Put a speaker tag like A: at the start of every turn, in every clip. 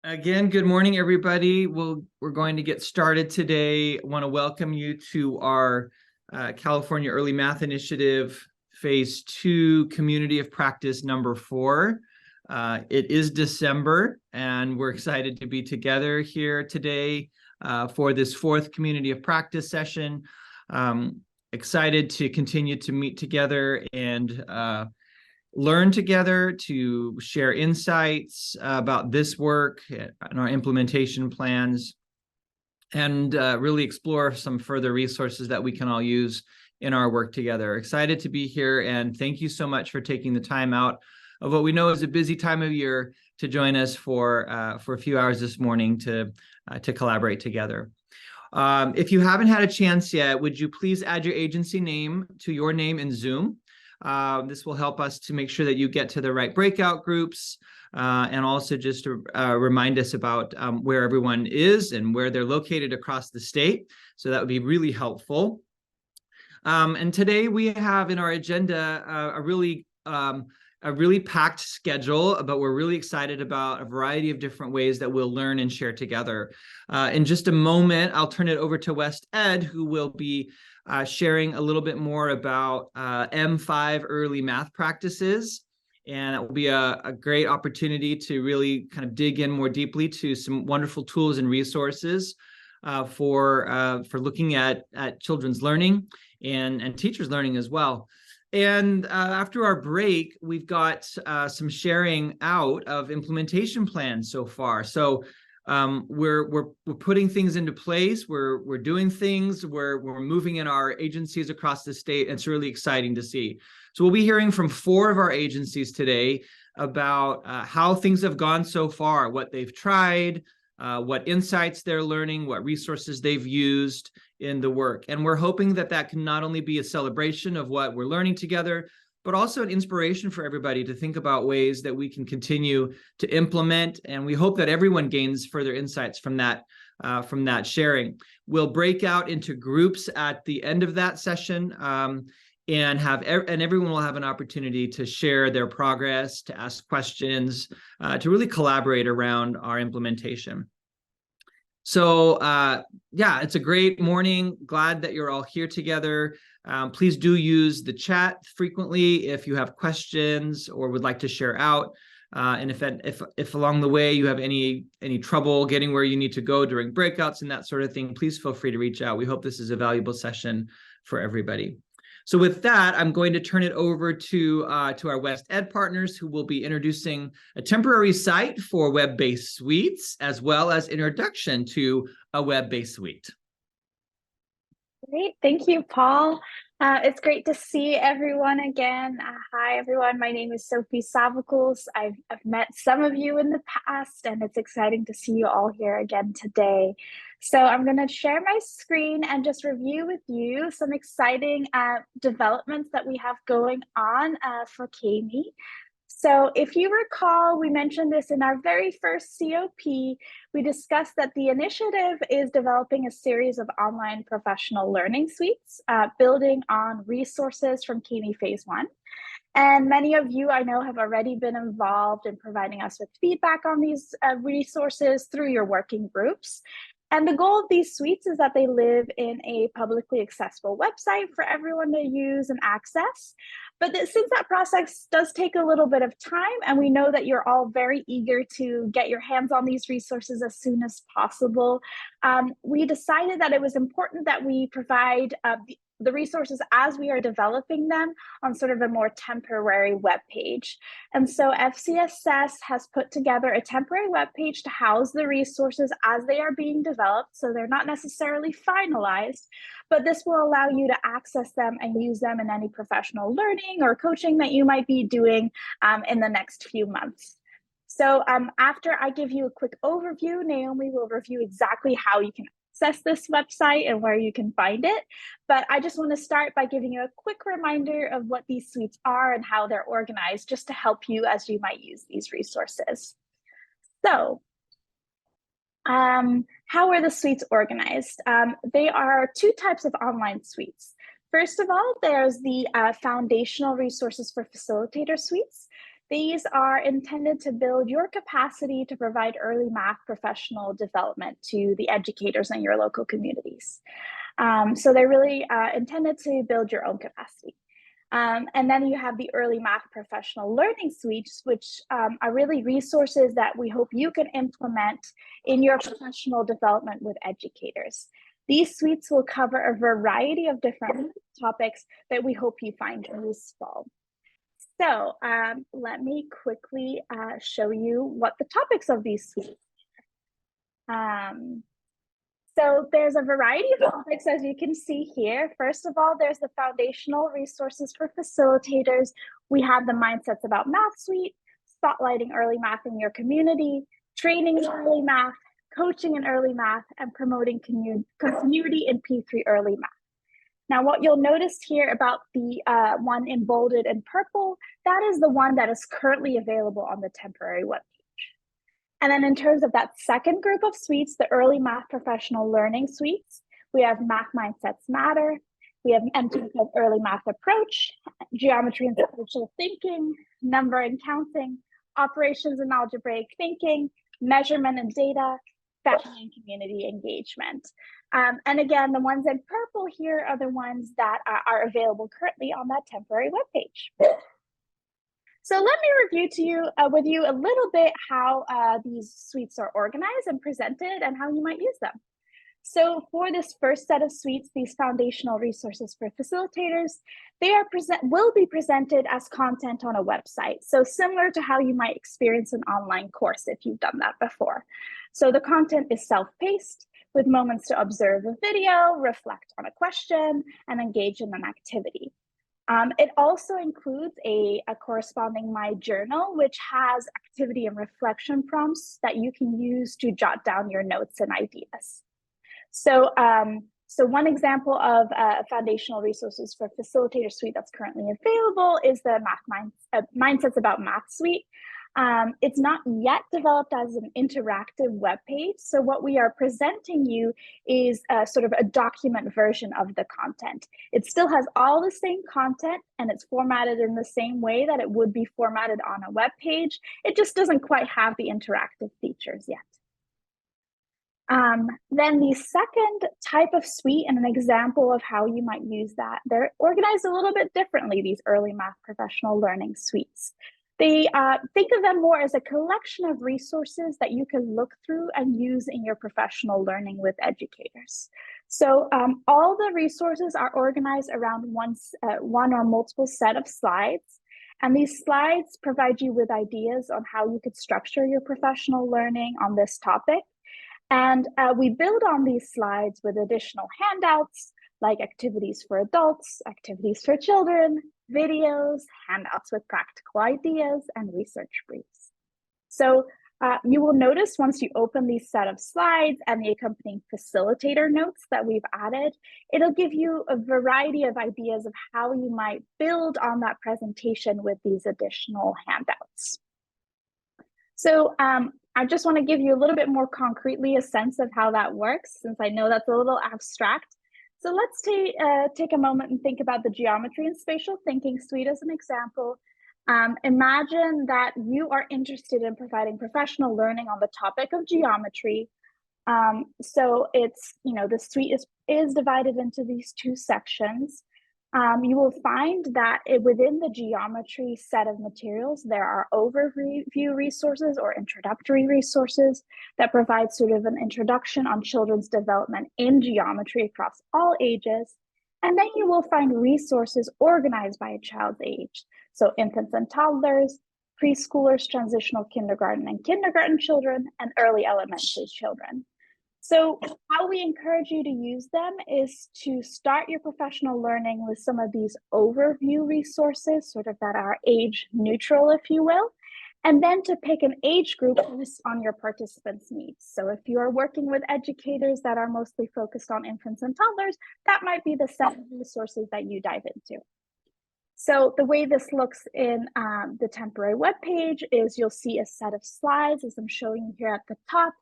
A: Again, good morning, everybody. We're going to get started today. I want to welcome you to our California Early Math Initiative Phase 2 Community of Practice number 4. It is December, and we're excited to be together here today for this 4th Community of Practice session. Excited to continue to meet together and learn together, to share insights about this work and our implementation plans, and really explore some further resources that we can all use in our work together. Excited to be here, and thank you so much for taking the time out of what we know is a busy time of year to join us for a few hours this morning to collaborate together. If you haven't had a chance yet, would you please add your agency name to your name in Zoom? This will help us to make sure that you get to the right breakout groups, and also just to remind us about where everyone is and where they're located across the state. So that would be really helpful. And today we have in our agenda a really packed schedule, but we're really excited about a variety of different ways that we'll learn and share together. In just a moment, I'll turn it over to West Ed, who will be sharing a little bit more about M5 early math practices. And it will be a great opportunity to really kind of dig in more deeply to some wonderful tools and resources for looking at children's learning and teachers' learning as well. And after our break, we've got some sharing out of implementation plans so far. So we're putting things into place. We're doing things. We're moving in our agencies across the state. It's really exciting to see. So we'll be hearing from 4 of our agencies today about how things have gone so far, what they've tried, what insights they're learning, what resources they've used in the work. And we're hoping that that can not only be a celebration of what we're learning together, but also an inspiration for everybody to think about ways that we can continue to implement. And we hope that everyone gains further insights from that sharing. We'll break out into groups at the end of that session, and everyone will have an opportunity to share their progress, to ask questions, to really collaborate around our implementation. So yeah, it's a great morning. Glad that you're all here together. Please do use the chat frequently if you have questions or would like to share out. And if along the way you have any trouble getting where you need to go during breakouts and that sort of thing, please feel free to reach out. We hope this is a valuable session for everybody. So with that, I'm going to turn it over to our West Ed partners, who will be introducing a temporary site for web-based suites, as well as introduction to a web-based suite.
B: Great, thank you, Paul. It's great to see everyone again. Hi, everyone. My name is Sophie Savicles. I've met some of you in the past, and it's exciting to see you all here again today. So I'm going to share my screen and just review with you some exciting developments that we have going on for CAME. So if you recall, we mentioned this in our very first COP. We discussed that the initiative is developing a series of online professional learning suites, building on resources from CAME Phase 1. And many of you, I know, have already been involved in providing us with feedback on these resources through your working groups. And the goal of these suites is that they live in a publicly accessible website for everyone to use and access. But since that process does take a little bit of time, and we know that you're all very eager to get your hands on these resources as soon as possible, we decided that it was important that we provide the resources as we are developing them on sort of a more temporary web page. And so FCSS has put together a temporary web page to house the resources as they are being developed. So they're not necessarily finalized, but this will allow you to access them and use them in any professional learning or coaching that you might be doing in the next few months. So after I give you a quick overview, Naomi will review exactly how you can access this website and where you can find it. But I just want to start by giving you a quick reminder of what these suites are and how they're organized, just to help you as you might use these resources. So how are the suites organized? They are 2 types of online suites. First of all, there's the foundational resources for facilitator suites. These are intended to build your capacity to provide early math professional development to the educators in your local communities. So they're really intended to build your own capacity. And then you have the early math professional learning suites, which are really resources that we hope you can implement in your professional development with educators. These suites will cover a variety of different topics that we hope you find useful. So let me quickly show you what the topics of these suites are. So there's a variety of topics, as you can see here. First of all, there's the foundational resources for facilitators. We have the Mindsets About Math suite, spotlighting early math in your community, training in early math, coaching in early math, and promoting continuity in P3 early math. Now, what you'll notice here about the one in bolded in purple, that is the one that is currently available on the temporary webpage. And then in terms of that second group of suites, the early math professional learning suites, we have Math Mindsets Matter, we have MTech of Early Math Approach, Geometry and Spatial Thinking, Number and Counting, Operations and Algebraic Thinking, Measurement and Data, Family and Community Engagement. And again, the ones in purple here are the ones that are available currently on that temporary webpage. So let me review with you a little bit how these suites are organized and presented and how you might use them. So for this first set of suites, these foundational resources for facilitators, they will be presented as content on a website. So similar to how you might experience an online course if you've done that before. So the content is self-paced with moments to observe a video, reflect on a question, and engage in an activity. It also includes a corresponding My Journal, which has activity and reflection prompts that you can use to jot down your notes and ideas. So, so one example of foundational resources for facilitator suite that's currently available is the Mindsets About Math suite. It's not yet developed as an interactive web page. So what we are presenting you is sort of a document version of the content. It still has all the same content and it's formatted in the same way that it would be formatted on a web page. It just doesn't quite have the interactive features yet. Then the second type of suite and an example of how you might use that, they're organized a little bit differently, these early math professional learning suites. They think of them more as a collection of resources that you can look through and use in your professional learning with educators. So all the resources are organized around one or multiple set of slides. And these slides provide you with ideas on how you could structure your professional learning on this topic. And we build on these slides with additional handouts like activities for adults, activities for children, videos, handouts with practical ideas, and research briefs. So you will notice once you open these set of slides and the accompanying facilitator notes that we've added, it'll give you a variety of ideas of how you might build on that presentation with these additional handouts. So I just want to give you a little bit more concretely a sense of how that works, since I know that's a little abstract. So let's take a moment and think about the Geometry and Spatial Thinking suite as an example. Imagine that you are interested in providing professional learning on the topic of geometry. So it's, the suite is divided into these two sections. You will find that within the geometry set of materials, there are overview resources or introductory resources that provide sort of an introduction on children's development in geometry across all ages. And then you will find resources organized by a child's age. So infants and toddlers, preschoolers, transitional kindergarten and kindergarten children, and early elementary children. So how we encourage you to use them is to start your professional learning with some of these overview resources, sort of that are age neutral, if you will, and then to pick an age group based on your participants' needs. So if you are working with educators that are mostly focused on infants and toddlers, that might be the set of resources that you dive into. So the way this looks in the temporary web page is you'll see a set of slides, as I'm showing you here at the top,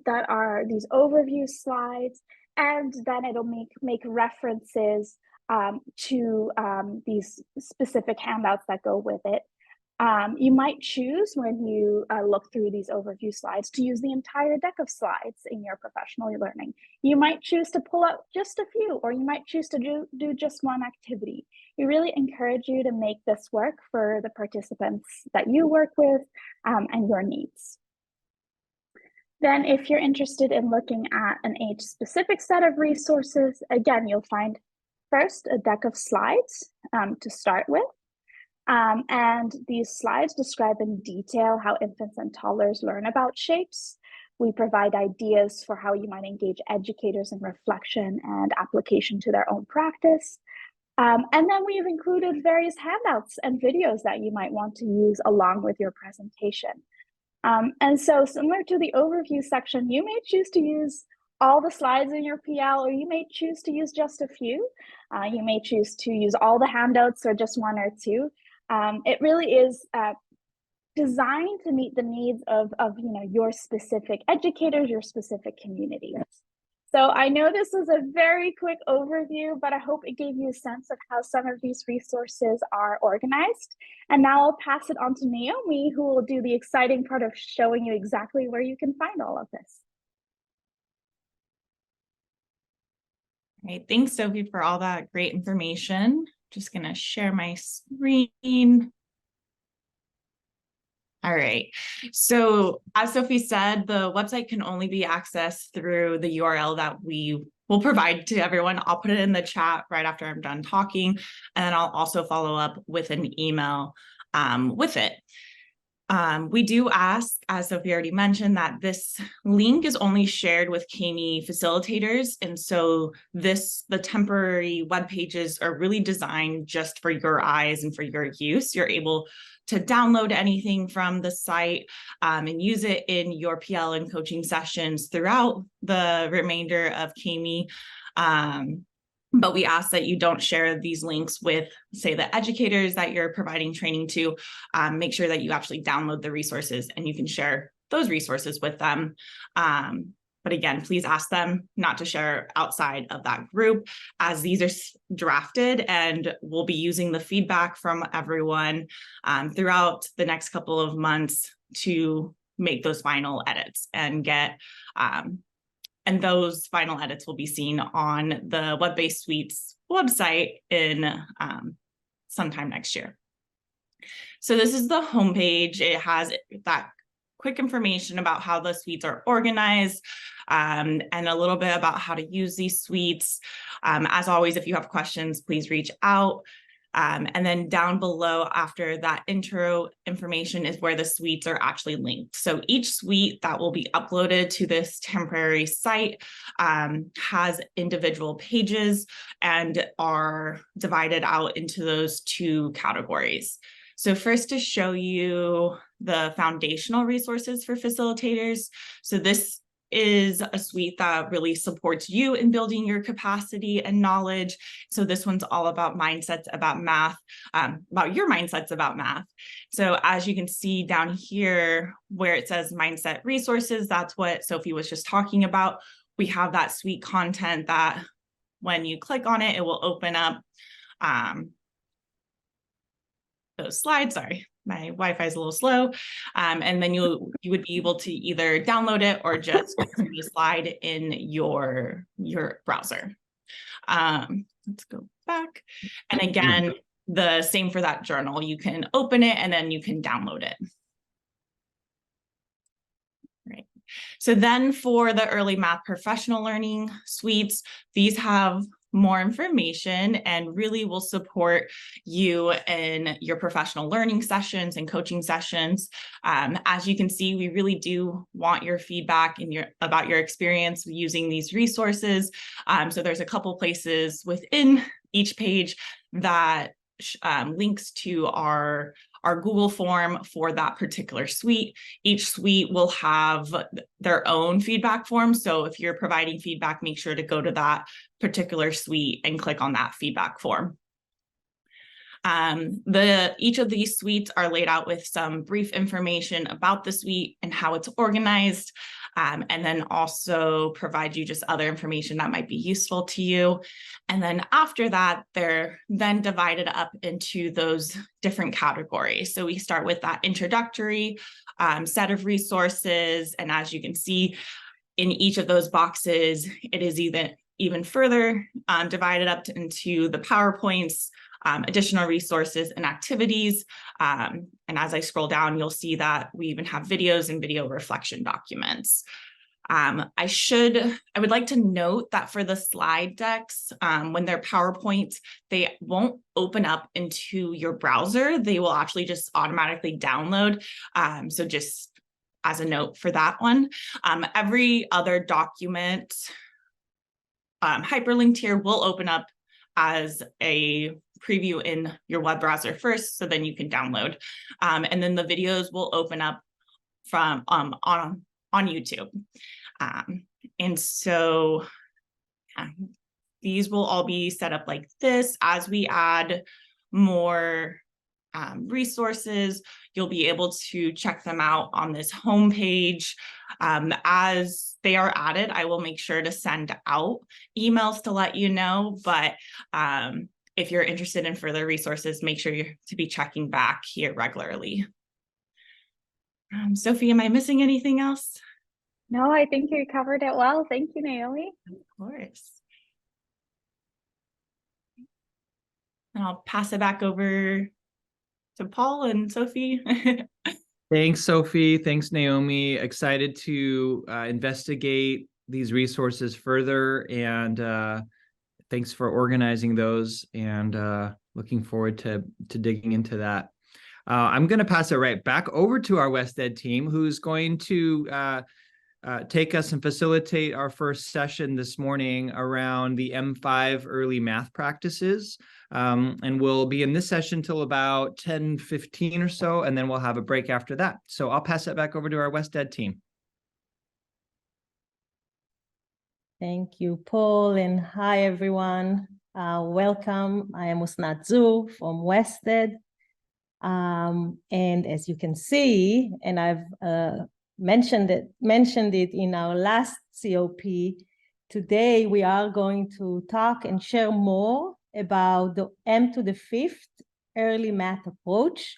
B: that are these overview slides, and then it'll make references to these specific handouts that go with it. You might choose when you look through these overview slides to use the entire deck of slides in your professional learning. You might choose to pull out just a few, or you might choose to do just one activity. We really encourage you to make this work for the participants that you work with and your needs. Then if you're interested in looking at an age-specific set of resources, again, you'll find first a deck of slides to start with. And these slides describe in detail how infants and toddlers learn about shapes. We provide ideas for how you might engage educators in reflection and application to their own practice. And then we've included various handouts and videos that you might want to use along with your presentation. And so similar to the overview section, you may choose to use all the slides in your PL, or you may choose to use just a few. You may choose to use all the handouts or just one or two. It really is designed to meet the needs of your specific educators, your specific communities. So I know this was a very quick overview, but I hope it gave you a sense of how some of these resources are organized. And now I'll pass it on to Naomi, who will do the exciting part of showing you exactly where you can find all of this.
C: All right, thanks, Sophie, for all that great information. Just gonna share my screen. All right, so as Sophie said, the website can only be accessed through the URL that we will provide to everyone. I'll put it in the chat right after I'm done talking, and then I'll also follow up with an email with it. We do ask, as Sophie already mentioned, that this link is only shared with CAME facilitators. And so the temporary web pages are really designed just for your eyes and for your use. You're able to download anything from the site and use it in your PL and coaching sessions throughout the remainder of CAME. But we ask that you don't share these links with, say, the educators that you're providing training to. Make sure that you actually download the resources and you can share those resources with them. But again, please ask them not to share outside of that group, as these are drafted, and we'll be using the feedback from everyone throughout the next couple of months to make those final edits and get and those final edits will be seen on the Web-Based Suites website in sometime next year. So this is the homepage. It has that quick information about how the suites are organized and a little bit about how to use these suites. As always, if you have questions, please reach out. And then down below, after that intro information, is where the suites are actually linked. So each suite that will be uploaded to this temporary site has individual pages and are divided out into those two categories. So first, to show you the foundational resources for facilitators. So this is a suite that really supports you in building your capacity and knowledge. So this one's all about mindsets about math, about your mindsets about math. So as you can see down here where it says mindset resources, that's what Sophie was just talking about. We have that suite content that when you click on it, it will open up those slides. Sorry, my Wi-Fi is a little slow. And then you would be able to either download it or just go to the slide in your browser. Let's go back. And again, the same for that journal. You can open it and then you can download it. Right. So then for the early math professional learning suites, these have more information and really will support you in your professional learning sessions and coaching sessions. As you can see, we really do want your feedback about your experience using these resources. So there's a couple places within each page that links to our Google form for that particular suite. Each suite will have their own feedback form. So if you're providing feedback, make sure to go to that particular suite and click on that feedback form. Each of these suites are laid out with some brief information about the suite and how it's organized. and then also provide you just other information that might be useful to you. And then after that, they're then divided up into those different categories. So we start with that introductory set of resources. And as you can see, in each of those boxes, it is even further divided up into the PowerPoints, additional resources and activities. And as I scroll down, you'll see that we even have videos and video reflection documents. I would like to note that for the slide decks, when they're PowerPoint, they won't open up into your browser. They will actually just automatically download. So just as a note for that one. Every other document hyperlinked here will open up as a preview in your web browser first, so then you can download. And then the videos will open up from on YouTube. And so these will all be set up like this. As we add more resources, you'll be able to check them out on this homepage. As they are added, I will make sure to send out emails to let you know, but if you're interested in further resources, make sure to be checking back here regularly. Sophie, am I missing anything else?
B: No, I think you covered it well. Thank you, Naomi.
C: Of course. And I'll pass it back over to Paul and Sophie.
A: Thanks, Sophie. Thanks, Naomi. Excited to investigate these resources further, and thanks for organizing those, and looking forward to digging into that. I'm going to pass it right back over to our West Ed team, who's going to take us and facilitate our first session this morning around the M5 early math practices. And we'll be in this session till about 10:15 or so, and then we'll have a break after that. So I'll pass it back over to our West Ed team.
D: Thank you, Paul, and hi, everyone. Welcome. I am Usnat Zur from West Ed. And as you can see, and I've mentioned it in our last COP, today we are going to talk and share more about the M⁵ early math approach.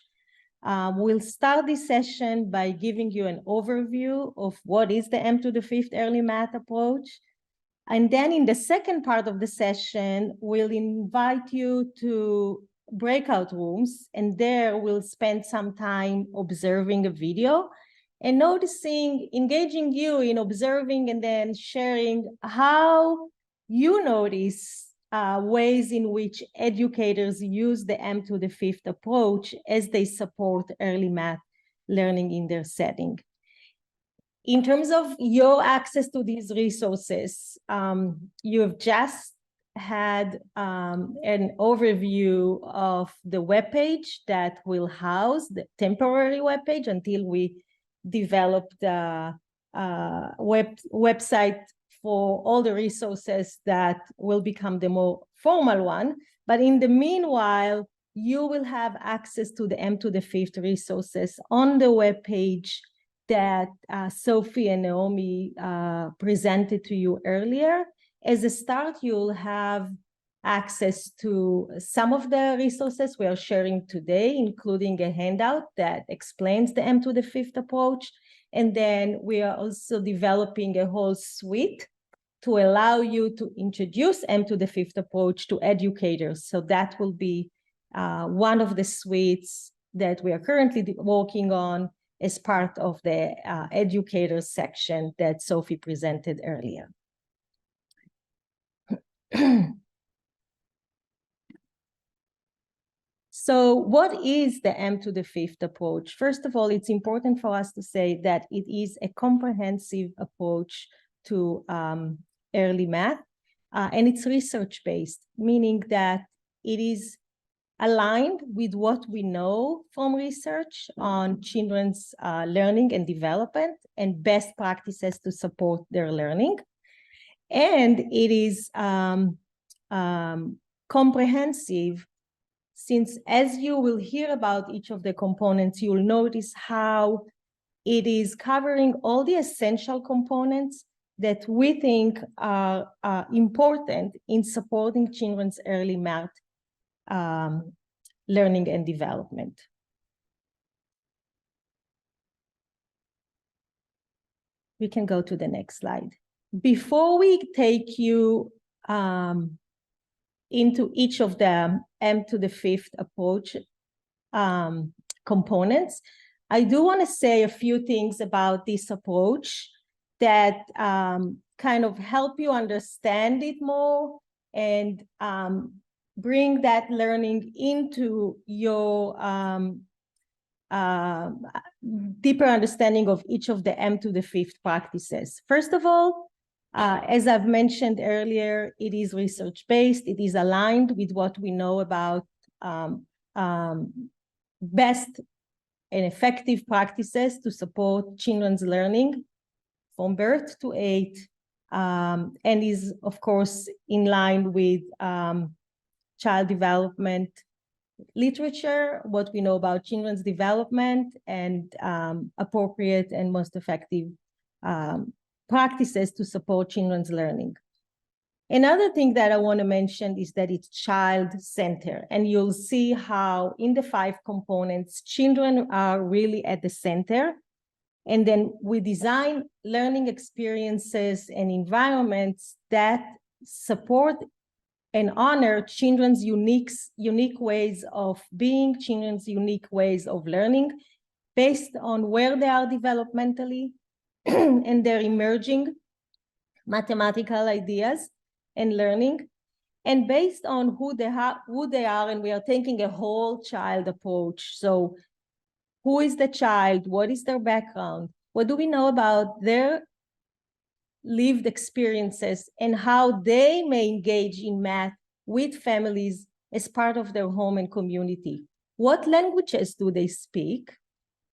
D: We'll start this session by giving you an overview of what is the M⁵ early math approach. And then in the second part of the session, we'll invite you to breakout rooms, and there we'll spend some time observing a video and engaging you in observing and then sharing how you notice ways in which educators use the M⁵ approach as they support early math learning in their setting. In terms of your access to these resources, you have just had an overview of the webpage that will house the temporary webpage until we develop the website for all the resources that will become the more formal one. But in the meanwhile, you will have access to the M⁵ resources on the webpage that Sophie and Naomi presented to you earlier. As a start, you'll have access to some of the resources we are sharing today, including a handout that explains the M⁵ approach. And then we are also developing a whole suite to allow you to introduce M⁵ approach to educators. So that will be one of the suites that we are currently working on as part of the educators section that Sophie presented earlier. So what is the M⁵ approach? First of all, it's important for us to say that it is a comprehensive approach to early math, and it's research-based, meaning that it is aligned with what we know from research on children's learning and development and best practices to support their learning. And it is comprehensive, since as you will hear about each of the components, you'll notice how it is covering all the essential components that we think are important in supporting children's early math learning and development. We can go to the next slide. Before we take you into each of the M⁵ approach components, I do want to say a few things about this approach that kind of help you understand it more and bring that learning into your deeper understanding of each of the M⁵ practices. First of all, as I've mentioned earlier, it is research-based. It is aligned with what we know about best and effective practices to support children's learning from birth to 8, and is, of course, in line with child development literature, what we know about children's development, and appropriate and most effective practices to support children's learning. Another thing that I want to mention is that it's child-centered, and you'll see how in the 5 components, children are really at the center. And then we design learning experiences and environments that support and honor children's unique ways of being, children's unique ways of learning, based on where they are developmentally and their emerging mathematical ideas and learning, and based on who they are, and we are taking a whole child approach. So who is the child? What is their background? What do we know about their lived experiences and how they may engage in math with families as part of their home and community? What languages do they speak?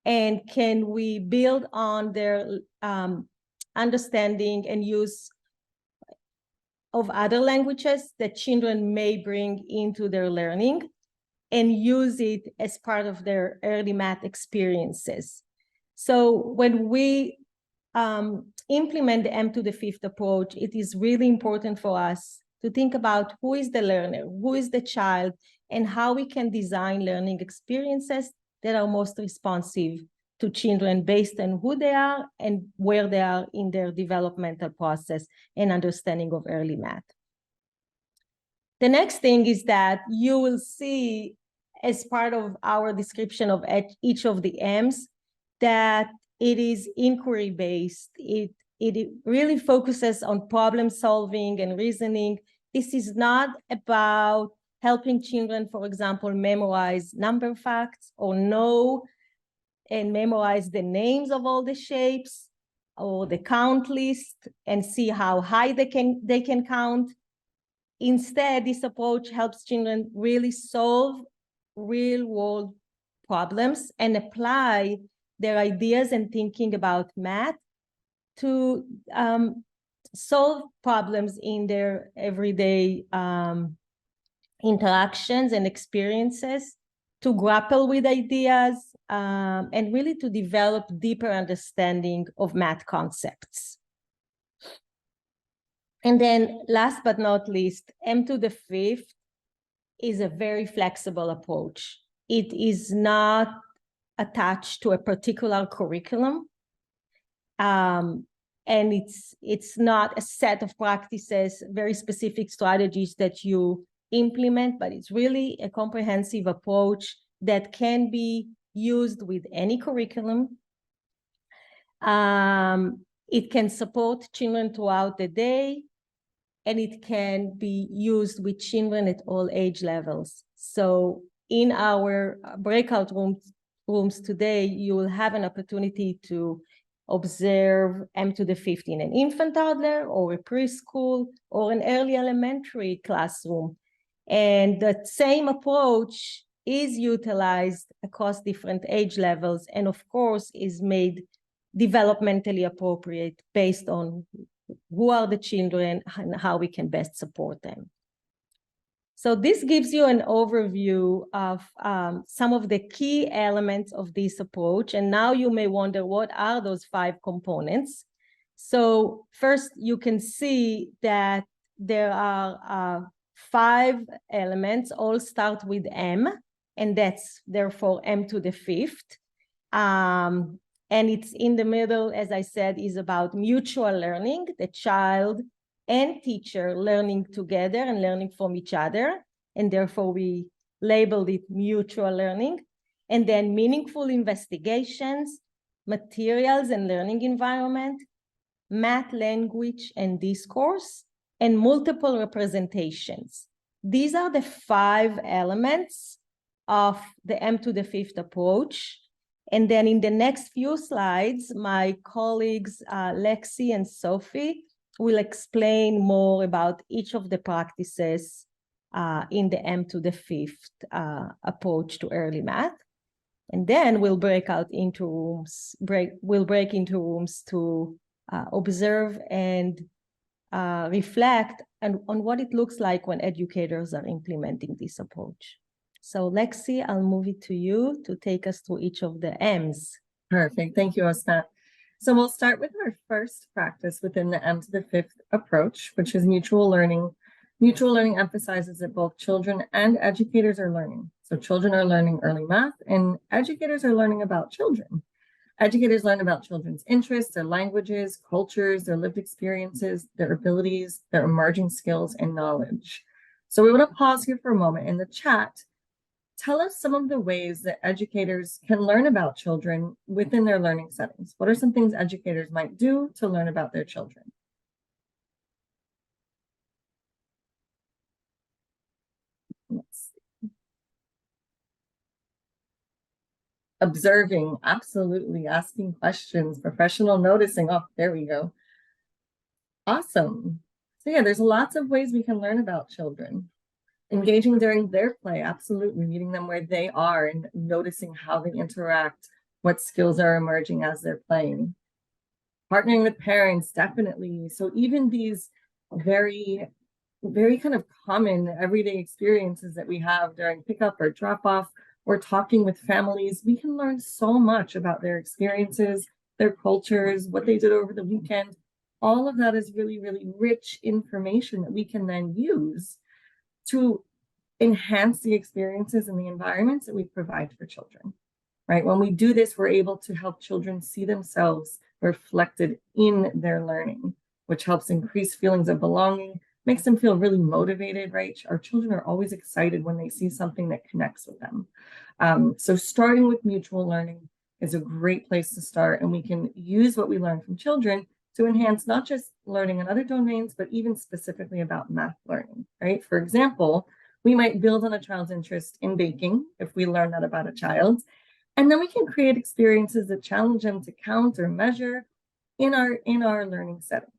D: And can we build on their understanding and use of other languages that children may bring into their learning and use it as part of their early math experiences? So when we implement the M⁵ approach, it is really important for us to think about who is the learner, who is the child, and how we can design learning experiences that are most responsive to children based on who they are and where they are in their developmental process and understanding of early math. The next thing is that you will see, as part of our description of each of the M's, that it is inquiry-based. It really focuses on problem solving and reasoning. This is not about helping children, for example, memorize number facts or know and memorize the names of all the shapes or the count list and see how high they can count. Instead, this approach helps children really solve real-world problems and apply their ideas and thinking about math to solve problems in their everyday interactions and experiences, to grapple with ideas, and really to develop deeper understanding of math concepts. And then last but not least, M⁵ is a very flexible approach. It is not attached to a particular curriculum. And it's not a set of practices, very specific strategies that you implement, but it's really a comprehensive approach that can be used with any curriculum. It can support children throughout the day, and it can be used with children at all age levels. So in our breakout rooms today, you will have an opportunity to observe M⁵ in an infant toddler or a preschool or an early elementary classroom. And the same approach is utilized across different age levels, and of course is made developmentally appropriate based on who are the children and how we can best support them. So this gives you an overview of some of the key elements of this approach. And now you may wonder, what are those 5 components? So first, you can see that there are 5 elements, all start with M, and that's therefore M to the 5th. And it's in the middle, as I said, is about mutual learning, the child and teacher learning together and learning from each other. And therefore we labeled it mutual learning. And then meaningful investigations, materials and learning environment, math language and discourse, and multiple representations. These are the 5 elements of the M to the 5th approach. And then in the next few slides, my colleagues Lexi and Sophie will explain more about each of the practices in the M to the 5th approach to early math. And then we'll break out into rooms, we'll break into rooms to observe and reflect on what it looks like when educators are implementing this approach. So Lexi, I'll move it to you to take us through each of the M's.
E: Perfect. Thank you, Osnat. So we'll start with our first practice within the M to the 5th approach, which is mutual learning. Mutual learning emphasizes that both children and educators are learning. So children are learning early math and educators are learning about children. Educators learn about children's interests, their languages, cultures, their lived experiences, their abilities, their emerging skills and knowledge. So we want to pause here for a moment in the chat. Tell us some of the ways that educators can learn about children within their learning settings. What are some things educators might do to learn about their children? Let's see. Observing, absolutely. Asking questions, professional noticing. Oh, there we go. Awesome. So yeah, there's lots of ways we can learn about children. Engaging during their play, absolutely, meeting them where they are and noticing how they interact, what skills are emerging as they're playing. Partnering with parents, definitely. So even these very kind of common everyday experiences that we have during pickup or drop off, or talking with families, we can learn so much about their experiences, their cultures, what they did over the weekend. All of that is really, really rich information that we can then use to enhance the experiences and the environments that we provide for children, right? When we do this, we're able to help children see themselves reflected in their learning, which helps increase feelings of belonging, makes them feel really motivated, right? Our children are always excited when they see something that connects with them. So starting with mutual learning is a great place to start, and we can use what we learn from children to enhance not just learning in other domains, but even specifically about math learning, right? For example, we might build on a child's interest in baking if we learn that about a child, and then we can create experiences that challenge them to count or measure in our learning settings.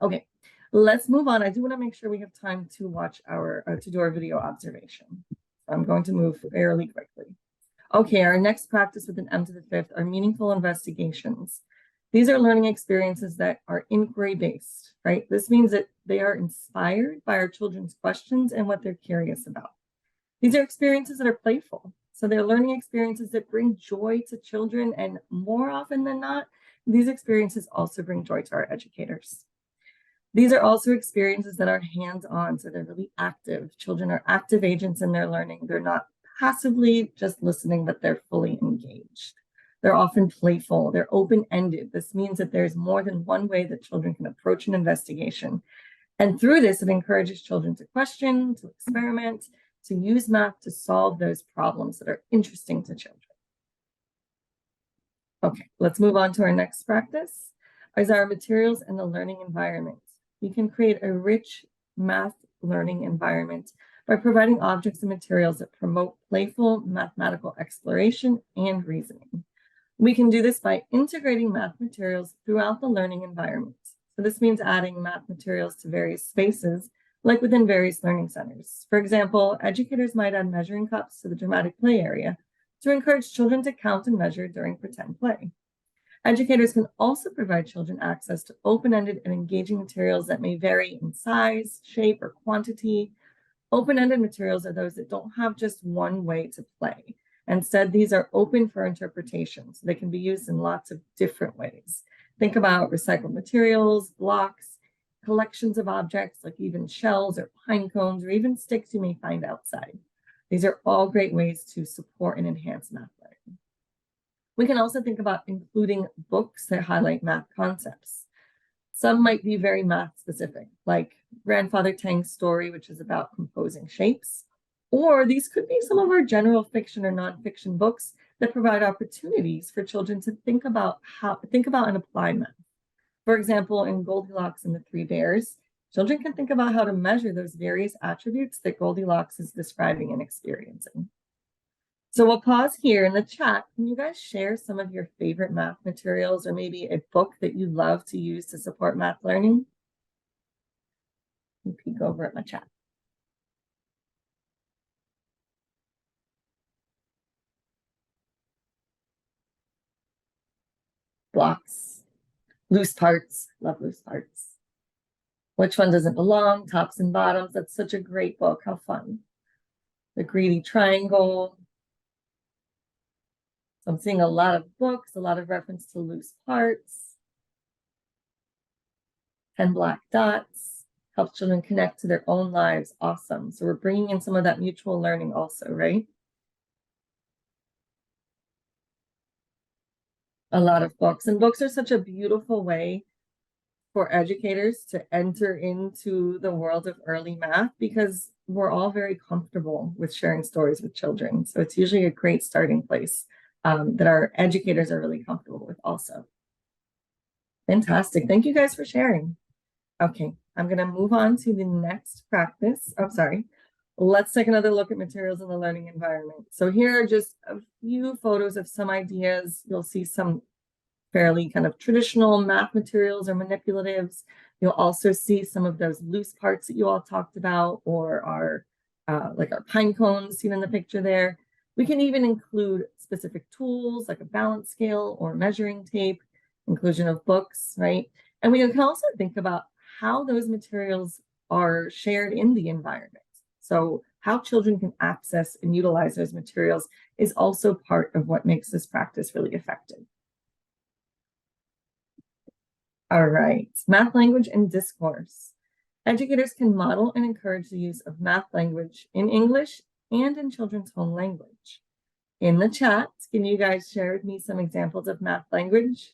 E: Okay, let's move on. I do want to make sure we have time to watch to do our video observation. I'm going to move fairly quickly. Okay, our next practice with an M to the 5th are meaningful investigations. These are learning experiences that are inquiry-based, right? This means that they are inspired by our children's questions and what they're curious about. These are experiences that are playful. So they're learning experiences that bring joy to children, and more often than not, these experiences also bring joy to our educators. These are also experiences that are hands-on, so they're really active. Children are active agents in their learning. They're not passively just listening, but they're fully engaged. They're often playful, they're open-ended. This means that there's more than one way that children can approach an investigation. And through this, it encourages children to question, to experiment, to use math to solve those problems that are interesting to children. Okay, let's move on to our next practice, is our materials and the learning environment. We can create a rich math learning environment by providing objects and materials that promote playful mathematical exploration and reasoning. We can do this by integrating math materials throughout the learning environment. So this means adding math materials to various spaces, like within various learning centers. For example, educators might add measuring cups to the dramatic play area to encourage children to count and measure during pretend play. Educators can also provide children access to open-ended and engaging materials that may vary in size, shape, or quantity. Open-ended materials are those that don't have just one way to play. Instead, these are open for interpretation, so they can be used in lots of different ways. Think about recycled materials, blocks, collections of objects like even shells or pine cones or even sticks you may find outside. These are all great ways to support and enhance math learning. We can also think about including books that highlight math concepts. Some might be very math specific, like Grandfather Tang's story, which is about composing shapes. Or these could be some of our general fiction or nonfiction books that provide opportunities for children to think about and apply math. For example, in Goldilocks and the Three Bears, children can think about how to measure those various attributes that Goldilocks is describing and experiencing. So we'll pause here in the chat. Can you guys share some of your favorite math materials or maybe a book that you love to use to support math learning? You peek over at my chat. Blocks, loose parts, love loose parts. Which one doesn't belong? Tops and bottoms. That's such a great book. How fun. The Greedy Triangle. So I'm seeing a lot of books, a lot of reference to loose parts. 10 Black Dots. Helps children connect to their own lives. Awesome. So we're bringing in some of that mutual learning also, right? A lot of books. And books are such a beautiful way for educators to enter into the world of early math because we're all very comfortable with sharing stories with children. So it's usually a great starting place that our educators are really comfortable with also. Fantastic. Thank you guys for sharing. Okay, I'm going to move on to the next practice. Oh, sorry. Let's take another look at materials in the learning environment. So here are just a few photos of some ideas. You'll see some fairly kind of traditional math materials or manipulatives. You'll also see some of those loose parts that you all talked about, or our like our pine cones seen in the picture there. We can even include specific tools like a balance scale or measuring tape, inclusion of books, right? And we can also think about how those materials are shared in the environment. So how children can access and utilize those materials is also part of what makes this practice really effective. All right, math language and discourse. Educators can model and encourage the use of math language in English and in children's home language. In the chat, can you guys share with me some examples of math language?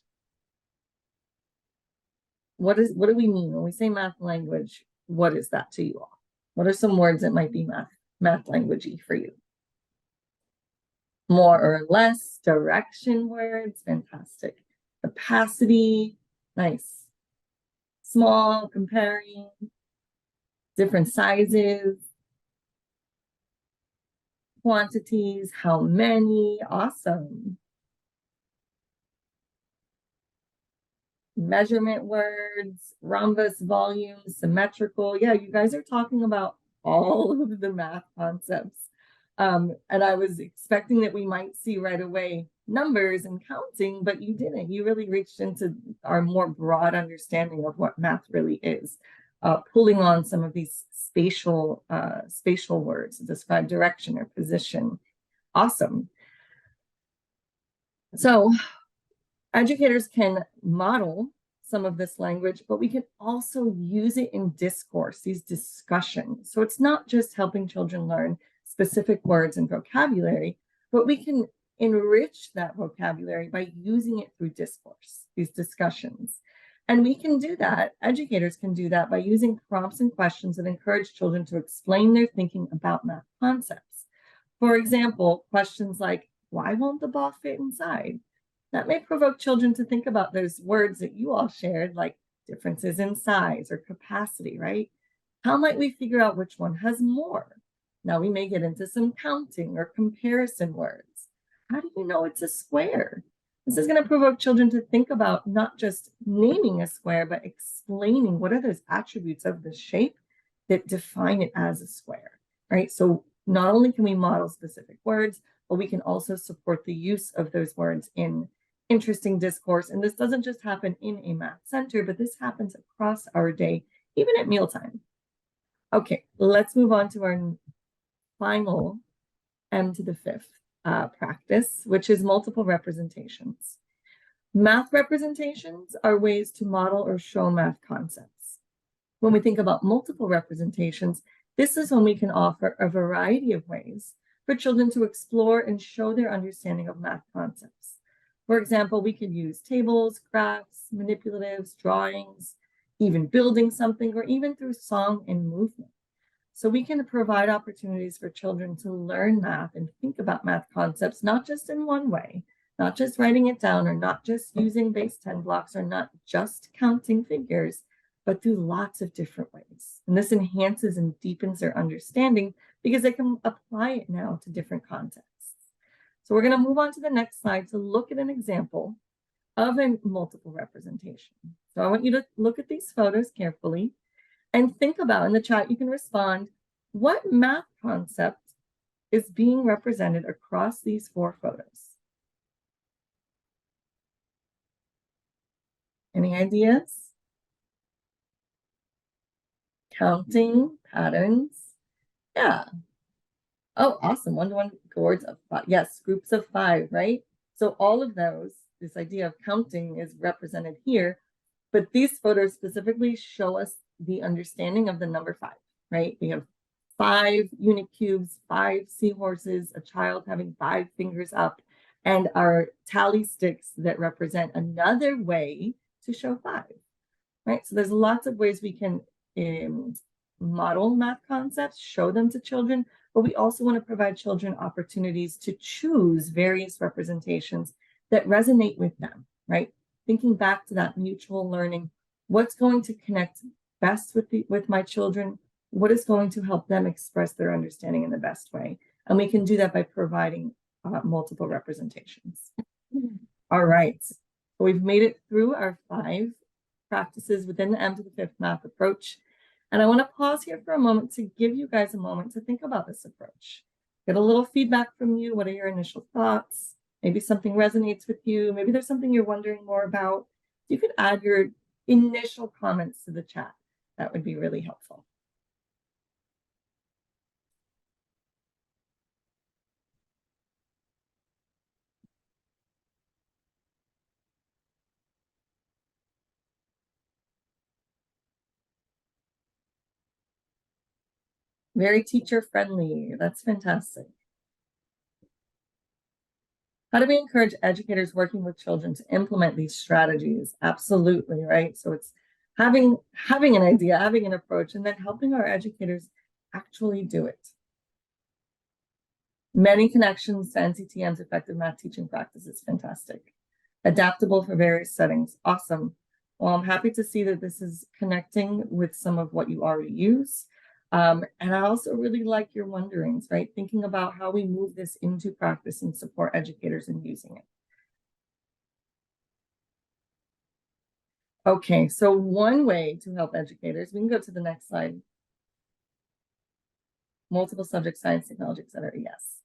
E: What do we mean when we say math language? What is that to you all? What are some words that might be math languagey for you? More or less, direction words, fantastic. Capacity, nice. Small, comparing, different sizes, quantities, how many, awesome. Measurement words, rhombus, volume, symmetrical. Yeah, you guys are talking about all of the math concepts. And I was expecting that we might see right away numbers and counting, but you didn't. You really reached into our more broad understanding of what math really is, pulling on some of these spatial words to describe direction or position. Awesome. So educators can model some of this language, but we can also use it in discourse, these discussions. So it's not just helping children learn specific words and vocabulary, but we can enrich that vocabulary by using it through discourse, these discussions. And we can do that, educators can do that by using prompts and questions that encourage children to explain their thinking about math concepts. For example, questions like, why won't the ball fit inside? That may provoke children to think about those words that you all shared, like differences in size or capacity, right? How might we figure out which one has more? Now we may get into some counting or comparison words. How do you know it's a square? This is going to provoke children to think about not just naming a square, but explaining what are those attributes of the shape that define it as a square, right? So not only can we model specific words, but we can also support the use of those words in interesting discourse. And this doesn't just happen in a math center, but this happens across our day, even at mealtime. Okay, let's move on to our final m to the fifth practice, which is multiple representations. Math representations are ways to model or show math concepts. When we think about multiple representations, this is when we can offer a variety of ways for children to explore and show their understanding of math concepts. For example, we could use tables, graphs, manipulatives, drawings, even building something, or even through song and movement. So we can provide opportunities for children to learn math and think about math concepts, not just in one way, not just writing it down or not just using base 10 blocks or not just counting figures, but through lots of different ways. And this enhances and deepens their understanding because they can apply it now to different contexts. So we're going to move on to the next slide to look at an example of a multiple representation. So I want you to look at these photos carefully and think about, in the chat, you can respond, what math concept is being represented across these 4 photos? Any ideas? Counting, patterns? Yeah. Oh, awesome. One-to-one boards of 5. Yes, groups of 5, right? So all of those, this idea of counting is represented here, but these photos specifically show us the understanding of the number 5, right? We have 5 unit cubes, 5 seahorses, a child having 5 fingers up, and our tally sticks that represent another way to show 5, right? So there's lots of ways we can model math concepts, show them to children, but we also want to provide children opportunities to choose various representations that resonate with them, right? Thinking back to that mutual learning, what's going to connect best with my children? What is going to help them express their understanding in the best way? And we can do that by providing multiple representations. All right, so we've made it through our 5 practices within the M to the 5th math approach. And I want to pause here for a moment to give you guys a moment to think about this approach. Get a little feedback from you. What are your initial thoughts? Maybe something resonates with you. Maybe there's something you're wondering more about. You could add your initial comments to the chat. That would be really helpful. Very teacher friendly. That's fantastic. How do we encourage educators working with children to implement these strategies? Absolutely, right? So it's having an idea, having an approach, and then helping our educators actually do it. Many connections to NCTM's effective math teaching practices. Fantastic. Adaptable for various settings. Awesome. Well, I'm happy to see that this is connecting with some of what you already use. And I also really like your wonderings, right? Thinking about how we move this into practice and support educators in using it. Okay, so one way to help educators, we can go to the next slide. Multiple subject, science, technology, etc. Yes.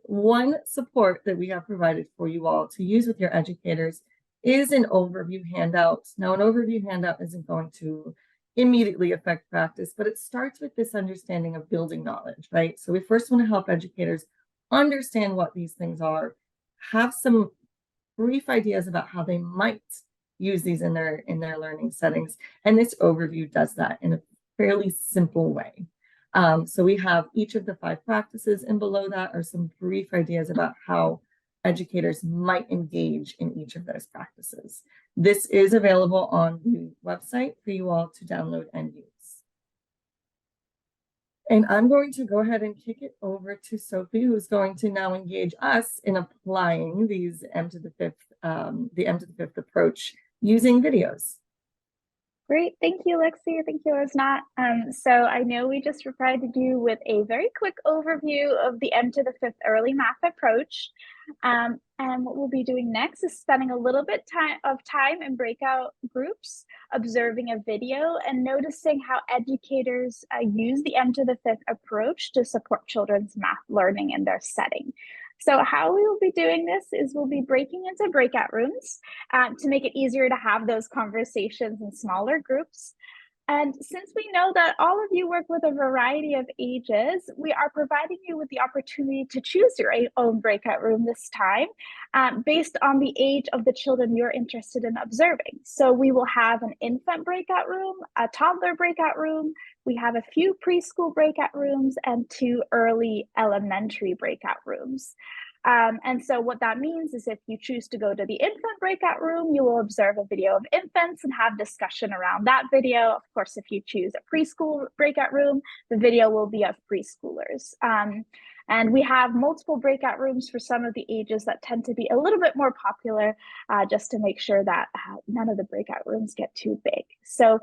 E: One support that we have provided for you all to use with your educators is an overview handout. Now, an overview handout isn't going to immediately affect practice, but it starts with this understanding of building knowledge, right? So we first want to help educators understand what these things are, have some brief ideas about how they might use these in their learning settings. And this overview does that in a fairly simple way. So we have each of the 5 practices, and below that are some brief ideas about how educators might engage in each of those practices. This is available on the website for you all to download and use. And I'm going to go ahead and kick it over to Sophie, who's going to now engage us in applying these the M to the 5th approach using videos.
B: Great, thank you, Lexi. Thank you, Asnat. So I know we just provided you with a very quick overview of the M to the 5th early math approach. And what we'll be doing next is spending a little bit of time in breakout groups, observing a video and noticing how educators use the M to the 5th approach to support children's math learning in their setting. So how we will be doing this is we'll be breaking into breakout rooms to make it easier to have those conversations in smaller groups. And since we know that all of you work with a variety of ages, we are providing you with the opportunity to choose your own breakout room this time based on the age of the children you're interested in observing. So we will have an infant breakout room, a toddler breakout room, we have a few preschool breakout rooms, and 2 early elementary breakout rooms. And so what that means is if you choose to go to the infant breakout room, you will observe a video of infants and have discussion around that video. Of course, if you choose a preschool breakout room, the video will be of preschoolers. And we have multiple breakout rooms for some of the ages that tend to be a little bit more popular, just to make sure that none of the breakout rooms get too big. So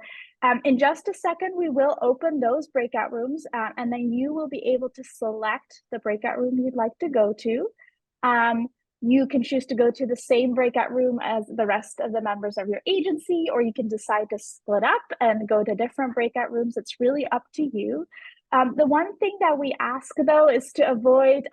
B: in just a second, we will open those breakout rooms, and then you will be able to select the breakout room you'd like to go to. You can choose to go to the same breakout room as the rest of the members of your agency, or you can decide to split up and go to different breakout rooms. It's really up to you. The one thing that we ask though is to avoid,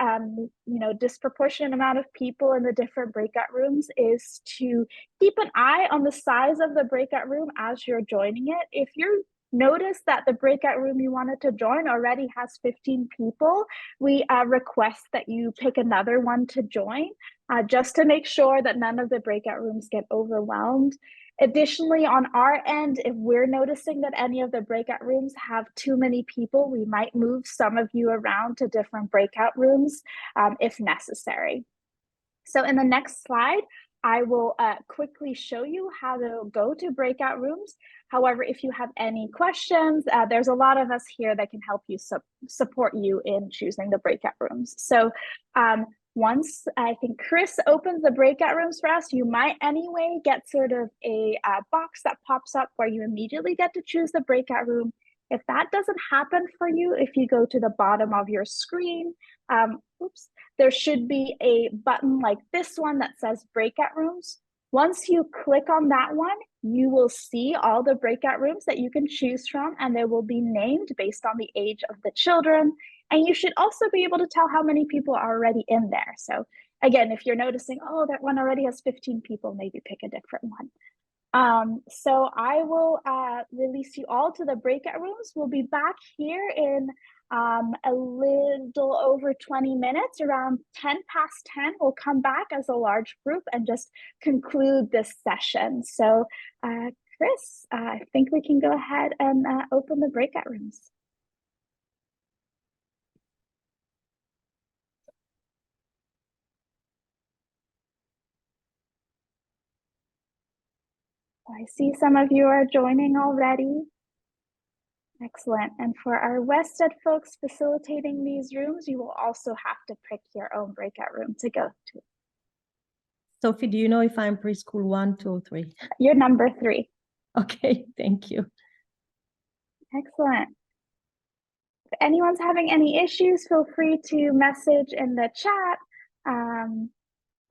B: disproportionate amount of people in the different breakout rooms, is to keep an eye on the size of the breakout room as you're joining it. If you're notice that the breakout room you wanted to join already has 15 people, we request that you pick another one to join, just to make sure that none of the breakout rooms get overwhelmed. Additionally, on our end, if we're noticing that any of the breakout rooms have too many people, we might move some of you around to different breakout rooms if necessary. So in the next slide, I will quickly show you how to go to breakout rooms. However, if you have any questions, there's a lot of us here that can help you support you in choosing the breakout rooms. So once I think Chris opens the breakout rooms for us, you might anyway get sort of a box that pops up where you immediately get to choose the breakout room. If that doesn't happen for you, if you go to the bottom of your screen, there should be a button like this one that says breakout rooms. Once you click on that one, you will see all the breakout rooms that you can choose from, and they will be named based on the age of the children. And you should also be able to tell how many people are already in there. So again, if you're noticing, oh, that one already has 15 people, maybe pick a different one. So I will release you all to the breakout rooms. We'll be back here in a little over 20 minutes, around 10 past 10. We'll come back as a large group and just conclude this session. So Chris, I think we can go ahead and open the breakout rooms. I see some of you are joining already. Excellent. And for our Wested folks facilitating these rooms, you will also have to pick your own breakout room to go to.
D: Sophie, do you know if I'm preschool 1, 2, or 3?
B: You're number 3.
D: Okay, thank you.
B: Excellent. If anyone's having any issues, feel free to message in the chat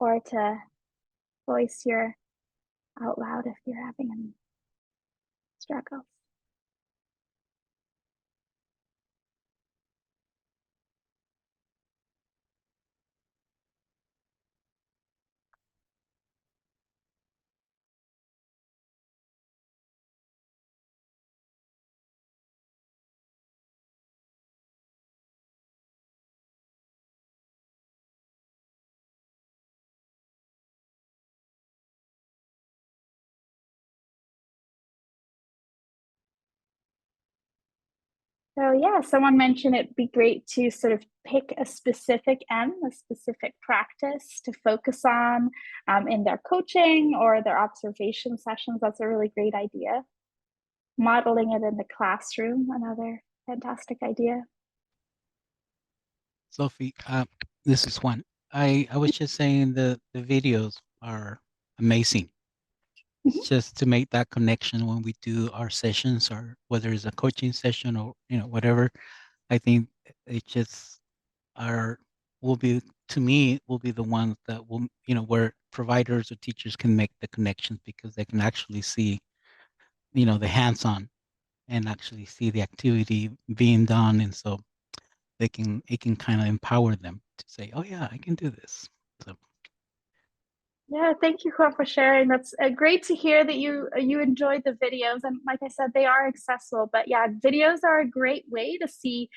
B: or to voice your out loud if you're having any struggles. So yeah, someone mentioned it'd be great to sort of pick a specific a specific practice to focus on in their coaching or their observation sessions. That's a really great idea. Modeling it in the classroom, another fantastic idea.
F: Sophie, this is Juan. I was just saying the videos are amazing. Just to make that connection when we do our sessions, or whether it's a coaching session or whatever, I think it just will be the ones that will where providers or teachers can make the connections, because they can actually see the hands-on and actually see the activity being done, and so it can kind of empower them to say, oh yeah, I can do this. So
B: Yeah, thank you, Juan, for sharing. That's great to hear that you enjoyed the videos. And like I said, they are accessible. But yeah, videos are a great way to see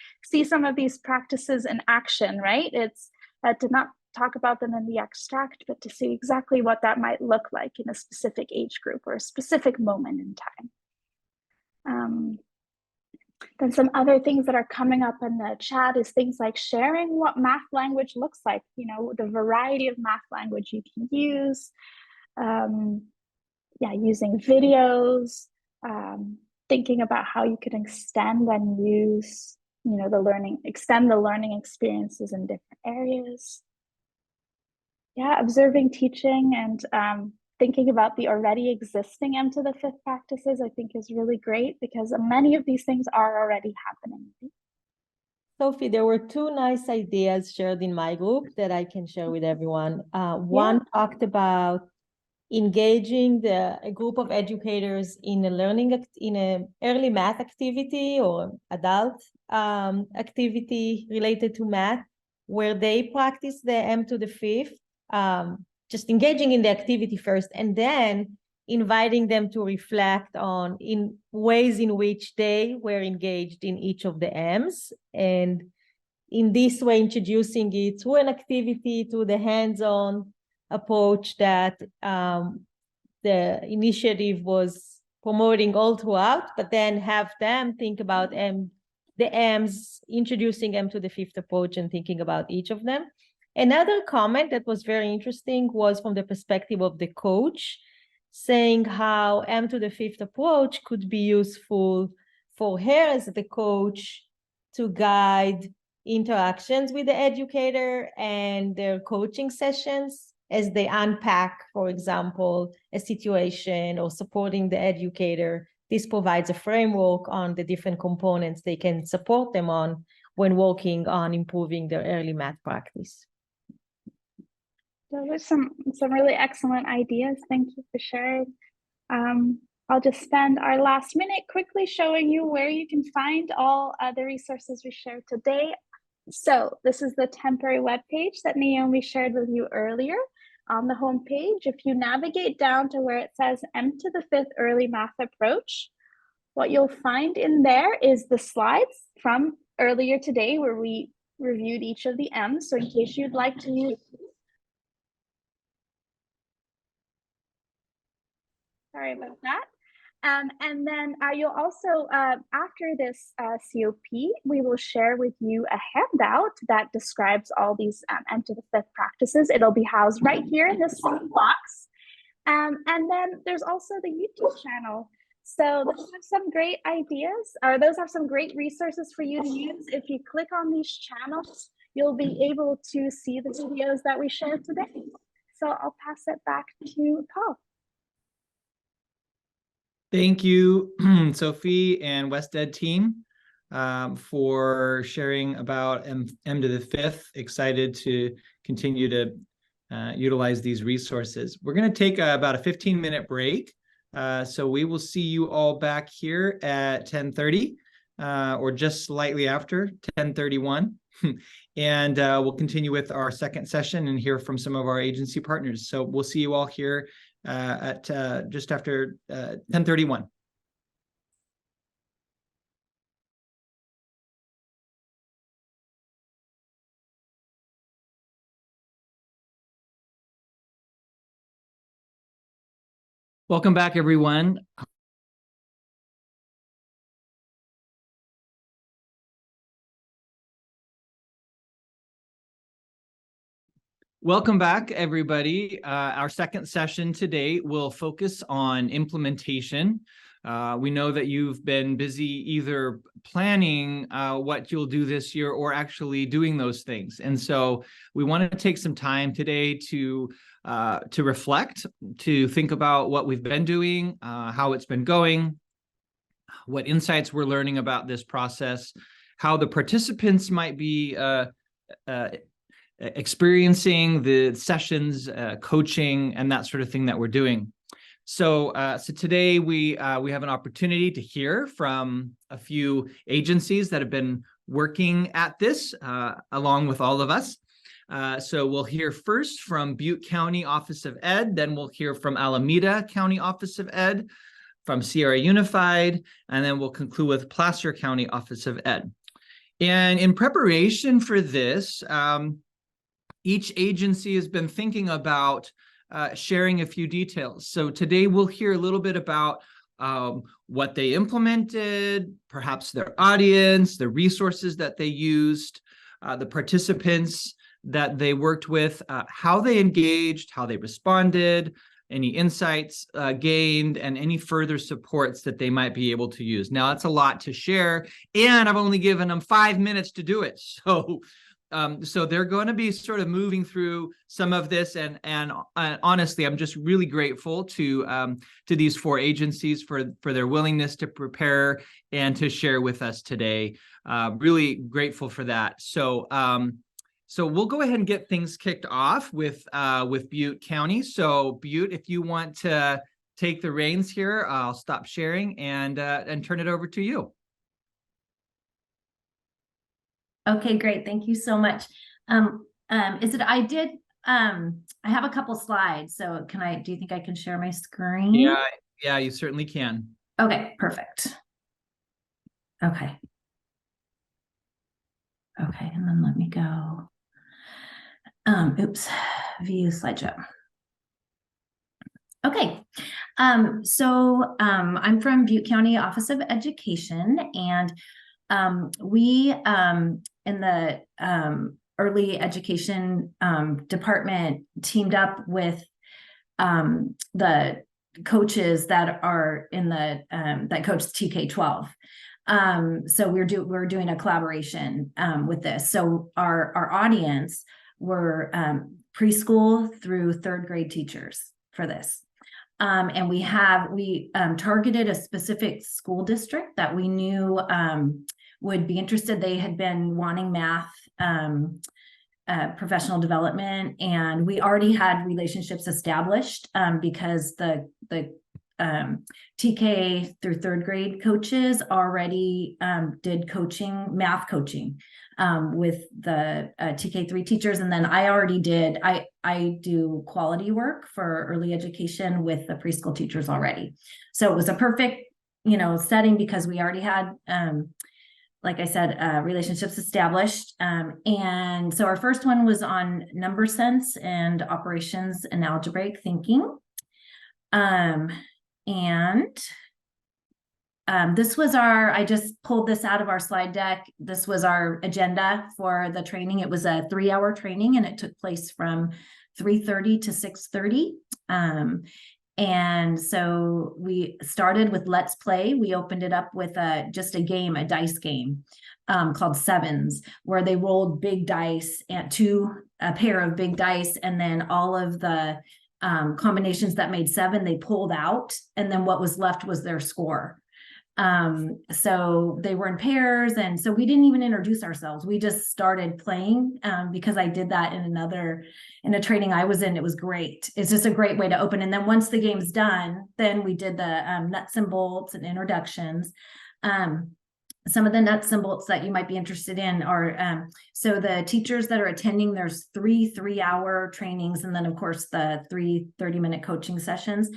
B: some of these practices in action, right? It's to not talk about them in the abstract, but to see exactly what that might look like in a specific age group or a specific moment in time. Then some other things that are coming up in the chat is things like sharing what math language looks like, you know, the variety of math language you can use. Yeah, using videos, thinking about how you can extend and use, you know, extend the learning experiences in different areas. Yeah, observing teaching and thinking about the already existing M to the 5th practices, I think is really great because many of these things are already happening.
D: Sophie, there were two nice ideas shared in my group that I can share with everyone. One talked about engaging a group of educators in an early math activity or adult activity related to math, where they practice the M to the 5th, just engaging in the activity first, and then inviting them to reflect on in ways in which they were engaged in each of the M's, and in this way introducing it through an activity to the hands-on approach that the initiative was promoting all throughout, but then have them think about the M's, introducing M to the 5th approach and thinking about each of them. Another comment that was very interesting was from the perspective of the coach, saying how M to the 5th approach could be useful for her as the coach to guide interactions with the educator and their coaching sessions as they unpack, for example, a situation or supporting the educator. This provides a framework on the different components they can support them on when working on improving their early math practice.
B: Those are some really excellent ideas. Thank you for sharing. I'll just spend our last minute quickly showing you where you can find all the resources we shared today. So this is the temporary web page that Naomi shared with you earlier. On the home page, if you navigate down to where it says M to the 5th Early Math Approach, what you'll find in there is the slides from earlier today where we reviewed each of the M's. So in case you'd like to use, sorry about that. And then you'll also, after this COP, we will share with you a handout that describes all these M to the 5th practices. It'll be housed right here in this box. And then there's also the YouTube channel. So those have some great ideas, or those have some great resources for you to use. If you click on these channels, you'll be able to see the videos that we shared today. So I'll pass it back to Paul.
A: Thank you, Sophie and WestEd team, for sharing about M to the 5th. Excited to continue to utilize these resources. We're going to take about a 15-minute break. So we will see you all back here at 10:30 or just slightly after 10:31. And we'll continue with our second session and hear from some of our agency partners. So we'll see you all here at just after 10:31. Welcome back, everyone. Welcome back, everybody. Our second session today will focus on implementation. We know that you've been busy either planning what you'll do this year or actually doing those things. And so we want to take some time today to reflect, to think about what we've been doing, how it's been going, what insights we're learning about this process, how the participants might be experiencing the sessions, coaching, and that sort of thing that we're doing. So today we have an opportunity to hear from a few agencies that have been working at this along with all of us. So we'll hear first from Butte County Office of Ed, then we'll hear from Alameda County Office of Ed, from Sierra Unified, and then we'll conclude with Placer County Office of Ed. And in preparation for this, each agency has been thinking about sharing a few details. So today we'll hear a little bit about what they implemented, perhaps their audience, the resources that they used, the participants that they worked with, how they engaged, how they responded, any insights gained, and any further supports that they might be able to use. Now, that's a lot to share, and I've only given them 5 minutes to do it. So they're going to be sort of moving through some of this, and honestly, I'm just really grateful to these 4 agencies for their willingness to prepare and to share with us today. Really grateful for that. So we'll go ahead and get things kicked off with Butte County. So Butte, if you want to take the reins here, I'll stop sharing and turn it over to you.
G: Okay, great. Thank you so much. I have a couple slides, so do you think I can share my screen?
A: Yeah, you certainly can.
G: Okay, perfect. Okay. Okay, and then let me go. Oops, view slideshow. Okay, so I'm from Butte County Office of Education, and we in the early education department teamed up with the coaches that are in the that coach TK-12. So we're doing a collaboration with this. So our audience were preschool through 3rd grade teachers for this. And we targeted a specific school district that we knew would be interested. They had been wanting math professional development, and we already had relationships established because the TK through 3rd grade coaches already did math coaching with the TK3 teachers. And then I do quality work for early education with the preschool teachers already. So it was a perfect, setting because we already had, like I said, relationships established. And so our first one was on number sense and operations and algebraic thinking. This was I just pulled this out of our slide deck. This was our agenda for the training. It was a 3-hour training, and it took place from 3:30 to 6:30. And so we started with Let's Play. We opened it up with just a game, a dice game called Sevens, where they rolled big dice and a pair of big dice, and then all of the combinations that made 7, they pulled out, and then what was left was their score. So they were in pairs, and so we didn't even introduce ourselves. We just started playing because I did that in a training I was in. It was great. It's just a great way to open. And then once the game's done, then we did the nuts and bolts and introductions. Some of the nuts and bolts that you might be interested in are, so the teachers that are attending, there's 3 3-hour trainings, and then of course the 3 30-minute coaching sessions.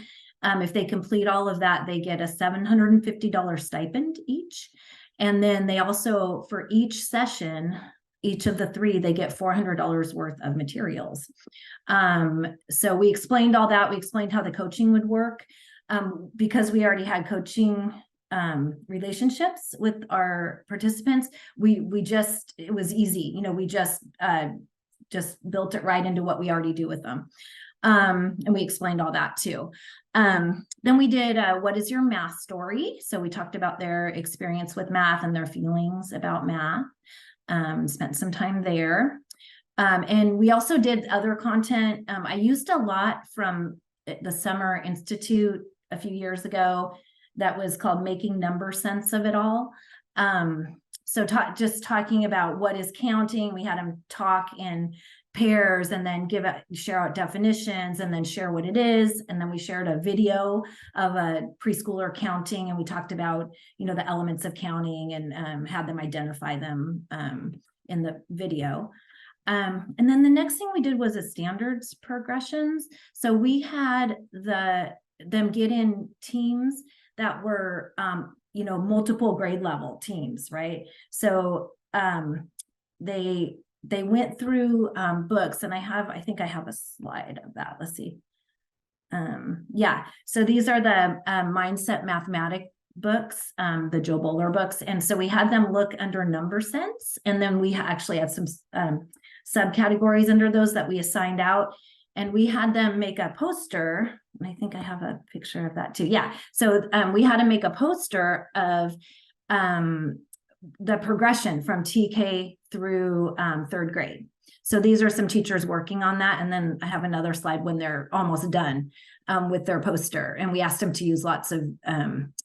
G: If they complete all of that, they get a $750 stipend each. And then they also, for each session, each of the 3, they get $400 worth of materials. So we explained all that. We explained how the coaching would work. Because we already had coaching relationships with our participants, it was easy. We just built it right into what we already do with them. And we explained all that too. Then we did what is your math story? So we talked about their experience with math and their feelings about math. Spent some time there. And we also did other content. I used a lot from the Summer Institute a few years ago that was called Making Number Sense of It All. So just talking about what is counting. We had them talk in pairs and then share out definitions and then share what it is. And then we shared a video of a preschooler counting, and we talked about, the elements of counting and had them identify them in the video. And then the next thing we did was a standards progressions. So we had them get in teams that were, multiple grade level teams, right? So they went through books, and I think I have a slide of that. Let's see. Yeah, so these are the mindset mathematic books, the Joe Bowler books. And so we had them look under number sense, and then we actually had some subcategories under those that we assigned out, and we had them make a poster. And I think I have a picture of that too. Yeah, so we had to make a poster of the progression from TK through third grade. So these are some teachers working on that. And then I have another slide when they're almost done with their poster. And we asked them to use lots of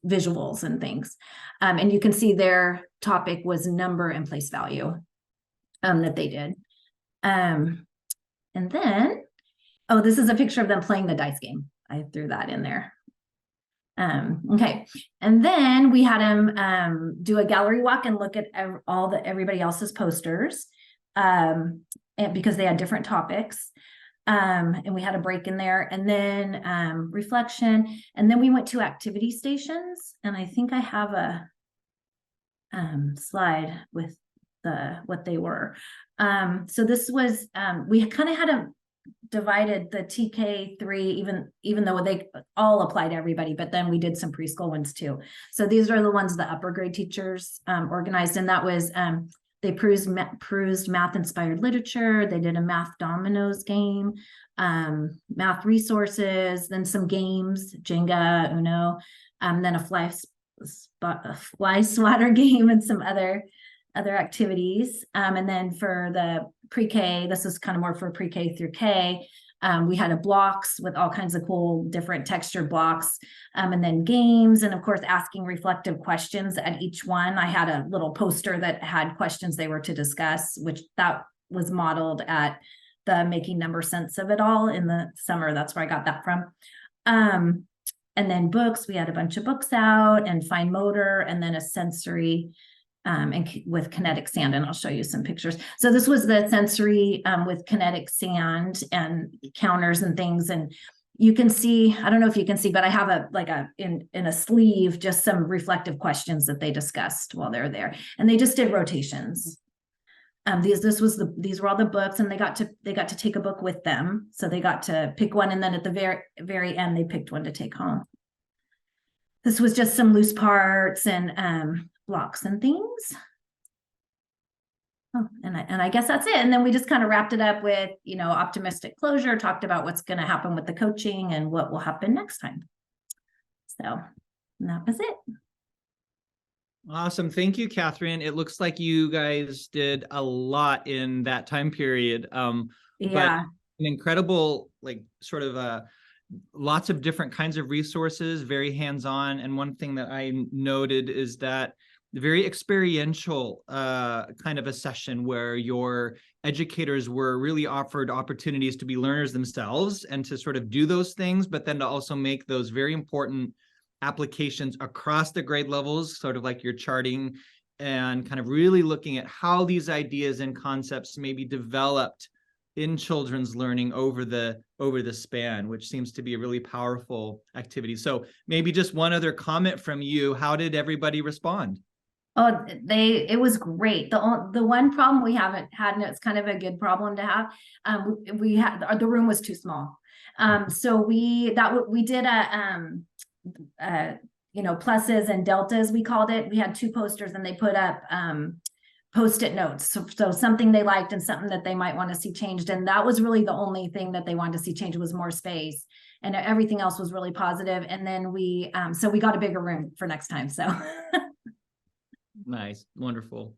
G: visuals and things. And you can see their topic was number and place value that they did. And then, oh, this is a picture of them playing the dice game. I threw that in there. Okay, and then we had them do a gallery walk and look at everybody else's posters, and because they had different topics, and we had a break in there, and then reflection, and then we went to activity stations, and I think I have a slide with what they were. So this was we kind of had a divided the TK3, even though they all apply to everybody, but then we did some preschool ones too. So these are the ones the upper grade teachers organized, and that was they perused math inspired literature. They did a math dominoes game, math resources, then some games, Jenga, Uno, then a fly swatter game, and some other activities. And then for the pre-K, this is kind of more for pre-K through K. We had a blocks with all kinds of cool different textured blocks, and then games, and of course asking reflective questions at each one. I had a little poster that had questions they were to discuss, which that was modeled at the making number sense of it all in the summer. That's where I got that from. And then books, we had a bunch of books out, and fine motor, and then a sensory and with kinetic sand, and I'll show you some pictures. So this was the sensory with kinetic sand and counters and things. And you can see, I don't know if you can see, but I have in a sleeve, just some reflective questions that they discussed while they're there. And they just did rotations. These were all the books, and they got to take a book with them. So they got to pick one, and then at the very end, they picked one to take home. This was just some loose parts and blocks and things. Oh, and I guess that's it. And then we just kind of wrapped it up with, optimistic closure, talked about what's going to happen with the coaching and what will happen next time. So that was it.
A: Awesome. Thank you, Catherine. It looks like you guys did a lot in that time period.
G: Yeah.
A: But an incredible, lots of different kinds of resources, very hands-on. And one thing that I noted is that very experiential kind of a session where your educators were really offered opportunities to be learners themselves and to sort of do those things, but then to also make those very important applications across the grade levels, sort of like your charting, and kind of really looking at how these ideas and concepts may be developed in children's learning over the span, which seems to be a really powerful activity. So maybe just one other comment from you. How did everybody respond?
G: Oh, it was great. The one problem we haven't had, and it's kind of a good problem to have, we had the room was too small. So we did pluses and deltas, we called it. We had two posters, and they put up Post-it notes. So something they liked and something that they might want to see changed. And that was really the only thing that they wanted to see changed, was more space, and everything else was really positive. And then we got a bigger room for next time. So
A: nice, wonderful.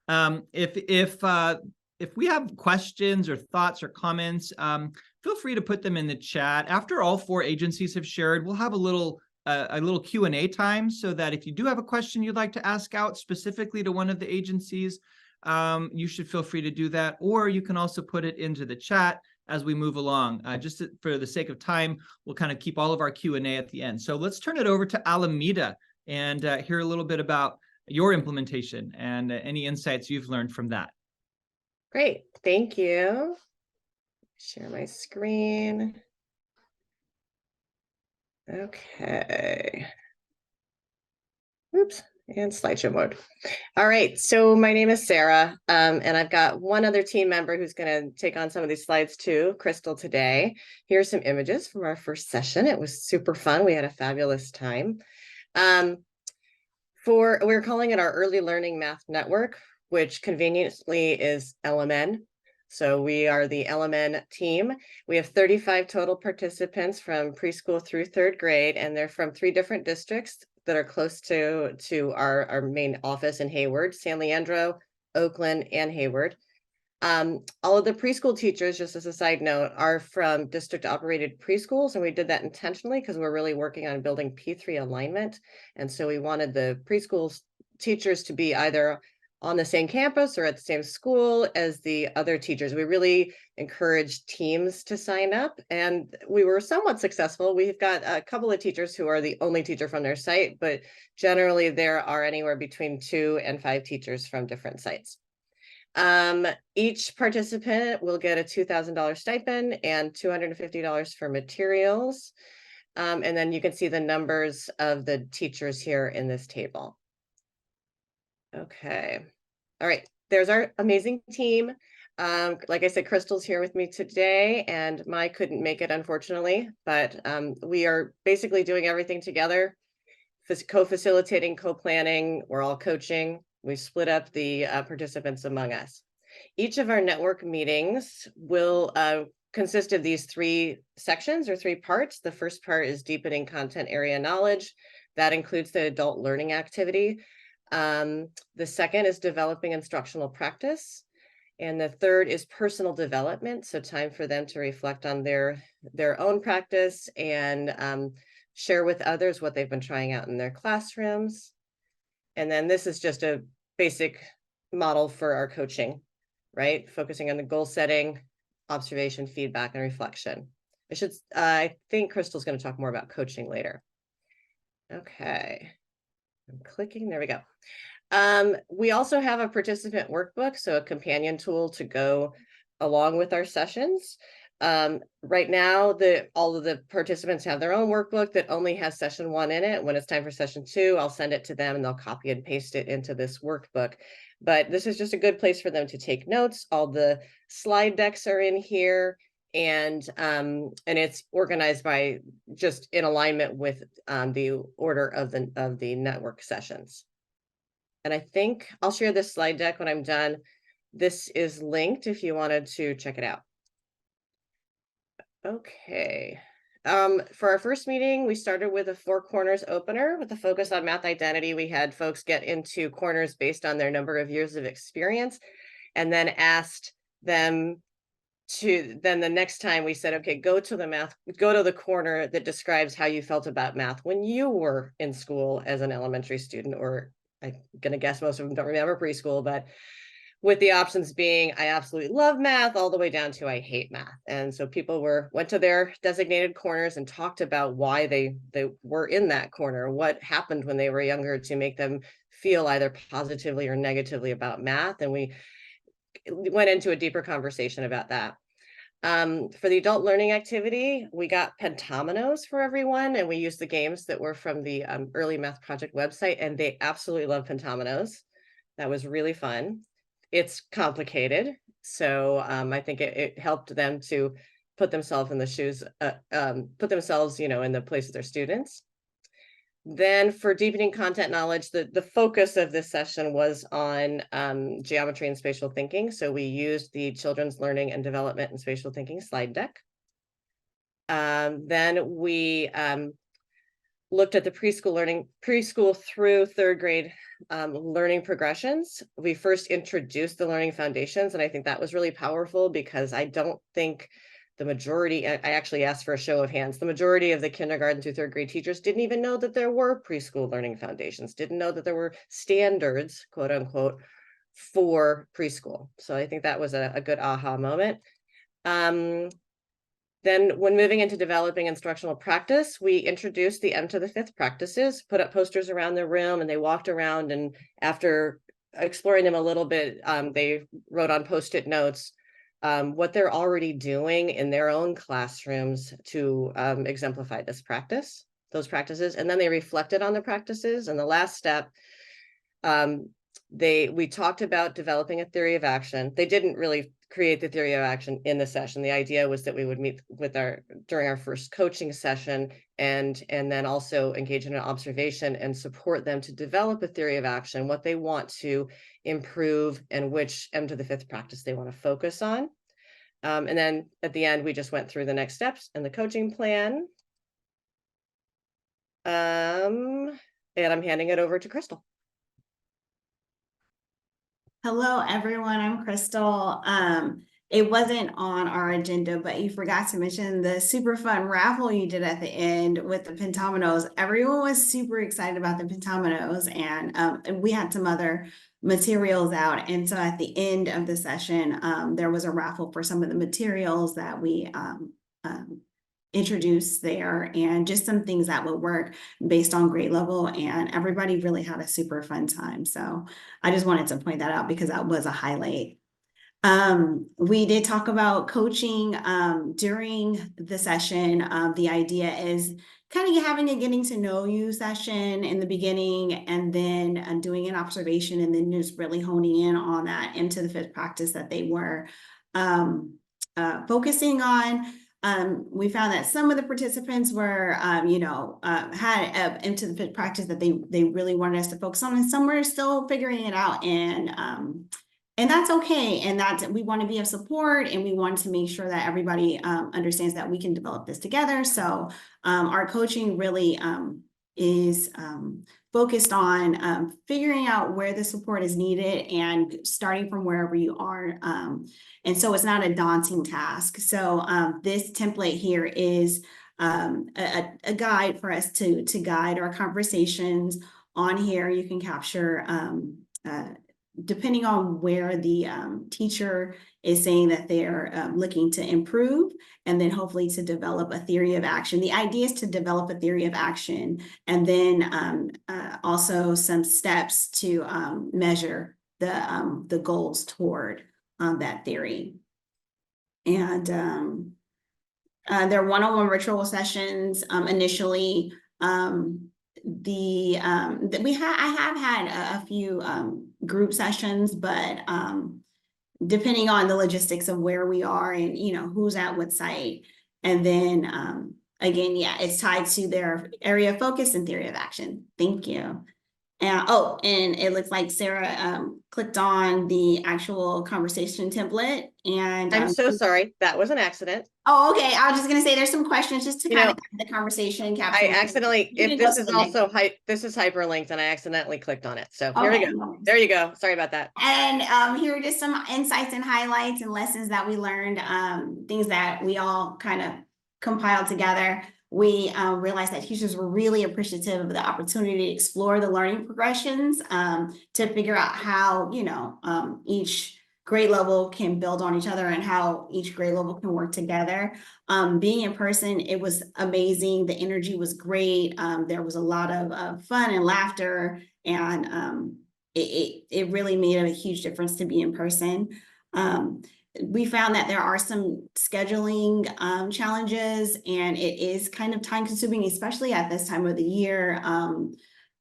A: If we have questions or thoughts or comments, feel free to put them in the chat. After all 4 agencies have shared, we'll have a little Q&A time, so that if you do have a question you'd like to ask out specifically to one of the agencies, you should feel free to do that, or you can also put it into the chat as we move along. Just for the sake of time, we'll kind of keep all of our Q&A at the end. So let's turn it over to Alameda and hear a little bit about your implementation and any insights you've learned from that.
H: Great, thank you. Share my screen. Okay. Oops, and slideshow mode. All right, so my name is Sarah, and I've got one other team member who's going to take on some of these slides too, Crystal, today. Here's some images from our first session. It was super fun. We had a fabulous time. We're calling it our Early Learning Math Network, which conveniently is LMN. So we are the LMN team. We have 35 total participants from preschool through third grade, and they're from 3 different districts that are close to our main office in Hayward: San Leandro, Oakland, and Hayward. All of the preschool teachers, just as a side note, are from district operated preschools, and we did that intentionally because we're really working on building P3 alignment. And so we wanted the preschool teachers to be either on the same campus or at the same school as the other teachers. We really encouraged teams to sign up, and we were somewhat successful. We've got a couple of teachers who are the only teacher from their site, but generally there are anywhere between 2 and 5 teachers from different sites. Each participant will get a $2,000 stipend and $250 for materials. And then you can see the numbers of the teachers here in this table. Okay. All right. There's our amazing team. Like I said, Crystal's here with me today, and Mai couldn't make it, unfortunately, but we are basically doing everything together, co-facilitating, co-planning. We're all coaching. We split up the participants among us. Each of our network meetings will consist of these 3 sections or 3 parts. The first part is deepening content area knowledge. That includes the adult learning activity. The second is developing instructional practice. And the third is personal development. So time for them to reflect on their own practice and share with others what they've been trying out in their classrooms. And then this is just a basic model for our coaching, right? Focusing on the goal setting, observation, feedback, and reflection. I think Crystal's going to talk more about coaching later. Okay, I'm clicking, there we go. We also have a participant workbook, so a companion tool to go along with our sessions. Right now, all of the participants have their own workbook that only has session 1 in it. When it's time for session 2, I'll send it to them and they'll copy and paste it into this workbook. But this is just a good place for them to take notes. All the slide decks are in here, and it's organized by just in alignment with the order of the network sessions. And I think I'll share this slide deck when I'm done. This is linked if you wanted to check it out. Okay. For our first meeting, we started with a 4 corners opener with a focus on math identity. We had folks get into corners based on their number of years of experience, and then asked them then the next time we said, okay, go to the corner that describes how you felt about math when you were in school as an elementary student, or I'm gonna guess most of them don't remember preschool, but with the options being, I absolutely love math, all the way down to I hate math. And so people went to their designated corners and talked about why they were in that corner, what happened when they were younger to make them feel either positively or negatively about math. And we went into a deeper conversation about that. For the adult learning activity, we got pentominoes for everyone, and we used the games that were from the Early Math Project website, and they absolutely love pentominoes. That was really fun. It's complicated, so I think it helped them to put themselves in the shoes, put themselves, in the place of their students. Then for deepening content knowledge, the focus of this session was on geometry and spatial thinking. So we used the Children's Learning and Development and Spatial Thinking slide deck. Then we looked at the preschool through third grade learning progressions. We first introduced the learning foundations, and I think that was really powerful because I don't think the majority, I actually asked for a show of hands, the majority of the kindergarten through third grade teachers didn't even know that there were preschool learning foundations, didn't know that there were standards, quote unquote, for preschool. So I think that was a good aha moment. Then when moving into developing instructional practice, we introduced the M to the 5th practices, put up posters around the room, and they walked around, and after exploring them a little bit. They wrote on Post-it notes what they're already doing in their own classrooms to exemplify those practices, and then they reflected on the practices. And the last step, we talked about developing a theory of action. They didn't really create the theory of action in the session. The idea was that we would meet with during our first coaching session and then also engage in an observation and support them to develop a theory of action, what they want to improve and which M to the 5th practice they want to focus on. And then at the end, we just went through the next steps and the coaching plan. And I'm handing it over to Crystal.
I: Hello, everyone. I'm Crystal. It wasn't on our agenda, but you forgot to mention the super fun raffle you did at the end with the pentominoes. Everyone was super excited about the pentominoes, and we had some other materials out. And so at the end of the session, there was a raffle for some of the materials that we introduced there, and just some things that would work based on grade level, and everybody really had a super fun time. So I just wanted to point that out because that was a highlight. We did talk about coaching during the session. The idea is kind of having a getting to know you session in the beginning, and then doing an observation, and then just really honing in on that into the 5th practice that they were focusing on. We found that some of the participants were, had into the 5th practice that they really wanted us to focus on, and some were still figuring it out, and that's okay. And that's, we want to be of support, and we want to make sure that everybody understands that we can develop this together. So our coaching really is focused on figuring out where the support is needed and starting from wherever you are. And so it's not a daunting task. So this template here is a guide for us to guide our conversations. On here, you can capture, depending on where the teacher is saying that they're looking to improve, and then hopefully to develop a theory of action. The idea is to develop a theory of action, and then also some steps to measure the goals toward that theory. And their one-on-one ritual sessions initially. I have had a few group sessions, but depending on the logistics of where we are and who's at what site, and then again, yeah, it's tied to their area of focus and theory of action. Thank you. And it looks like Sarah clicked on the actual conversation template, and
H: I'm so sorry, that was an accident.
I: Oh, okay. I was just gonna say there's some questions just to kind of have the conversation capture.
H: I accidentally, if this is also this is hyperlinked, and I accidentally clicked on it. So here we go. There you go. Sorry about that.
I: And here are just some insights and highlights and lessons that we learned, things that we all kind of compiled together. We realized that teachers were really appreciative of the opportunity to explore the learning progressions, to figure out how each grade level can build on each other and how each grade level can work together. Being in person, it was amazing. The energy was great. There was a lot of fun and laughter, and it really made a huge difference to be in person. We found that there are some scheduling challenges, and it is kind of time consuming, especially at this time of the year.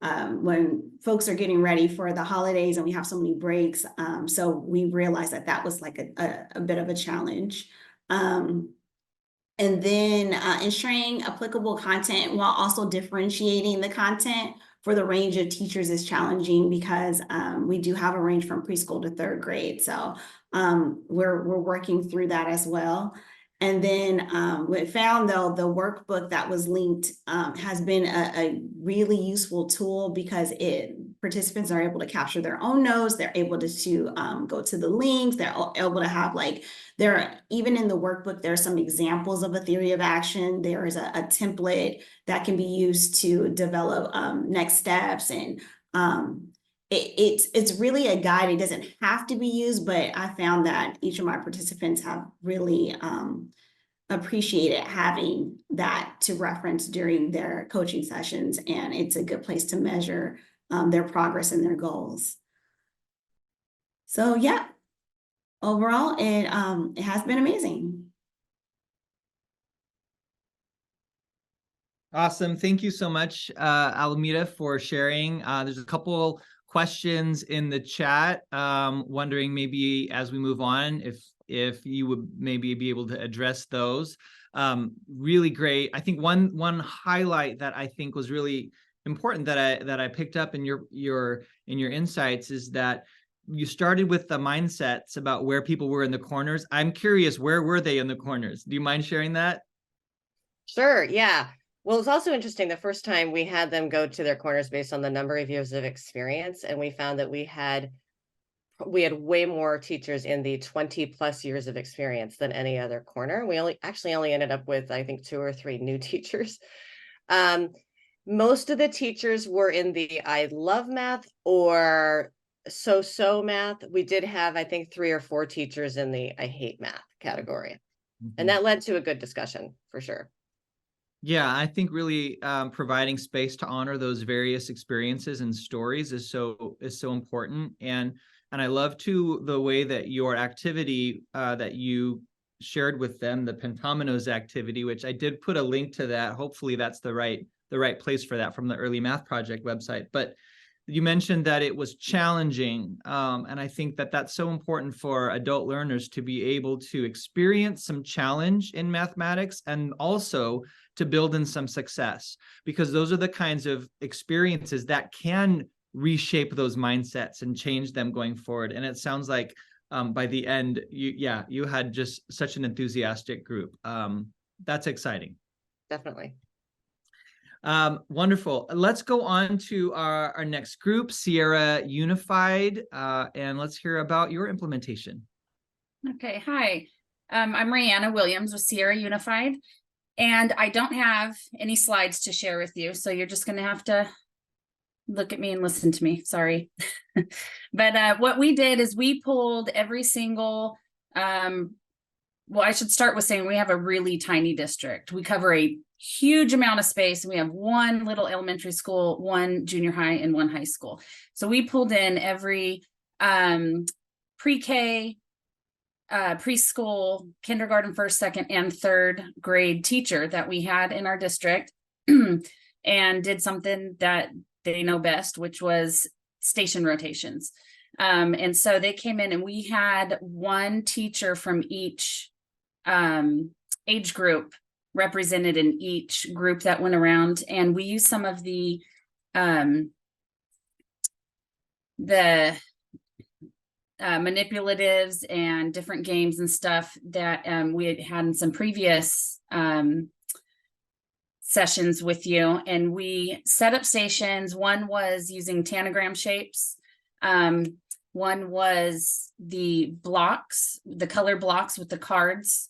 I: When folks are getting ready for the holidays and we have so many breaks. So we realized that was like a bit of a challenge. And then ensuring applicable content while also differentiating the content for the range of teachers is challenging, because we do have a range from preschool to 3rd grade. So we're working through that as well. And then we found, though, the workbook that was linked has been a really useful tool, because participants are able to capture their own notes. They're able to go to the links. They're able to have even in the workbook, there are some examples of a theory of action. There is a template that can be used to develop next steps. And it's really a guide. It doesn't have to be used, but I found that each of my participants have really appreciated having that to reference during their coaching sessions, and it's a good place to measure their progress and their goals. So yeah, overall, it has been amazing.
A: Awesome. Thank you so much, Alameda, for sharing. There's a couple questions in the chat. Wondering maybe as we move on, if you would maybe be able to address those. Really great. I think one highlight that I think was really important that I picked up in your insights is that you started with the mindsets about where people were in the corners. I'm curious, where were they in the corners? Do you mind sharing that?
H: Sure, yeah. Well, it's also interesting. The first time we had them go to their corners based on the number of years of experience, and we found that we had way more teachers in the 20+ years of experience than any other corner. We only ended up with, I think, 2 or 3 new teachers. Most of the teachers were in the I love math or so math. We did have, I think, 3 or 4 teachers in the I hate math category. And that led to a good discussion for sure.
A: Yeah, I think really providing space to honor those various experiences and stories is so important. And I love too the way that your activity that you shared with them, the Pentominoes activity, which I did put a link to that. Hopefully that's the right place for that from the Early Math Project website. But you mentioned that it was challenging, and I think that that's so important for adult learners to be able to experience some challenge in mathematics and also to build in some success, because those are the kinds of experiences that can reshape those mindsets and change them going forward. And it sounds like by the end, you had just such an enthusiastic group. That's exciting.
H: Definitely.
A: Wonderful. Let's go on to our next group, Sierra Unified, and let's hear about your implementation.
J: Okay, hi. I'm Rihanna Williams with Sierra Unified, and I don't have any slides to share with you, so you're just going to have to look at me and listen to me. Sorry. But what we did is we pulled every single, well, I should start with saying we have a really tiny district. We cover a huge amount of space, and we have one little elementary school, one junior high, and one high school. So we pulled in every pre-K, preschool, kindergarten, first, second, and third grade teacher that we had in our district and did something that they know best, which was station rotations. And so they came in and we had one teacher from each age group represented in each group that went around. And we used some of the manipulatives and different games and stuff that we had in some previous sessions with you. And we set up stations. One was using tanagram shapes. One was the blocks, the color blocks with the cards.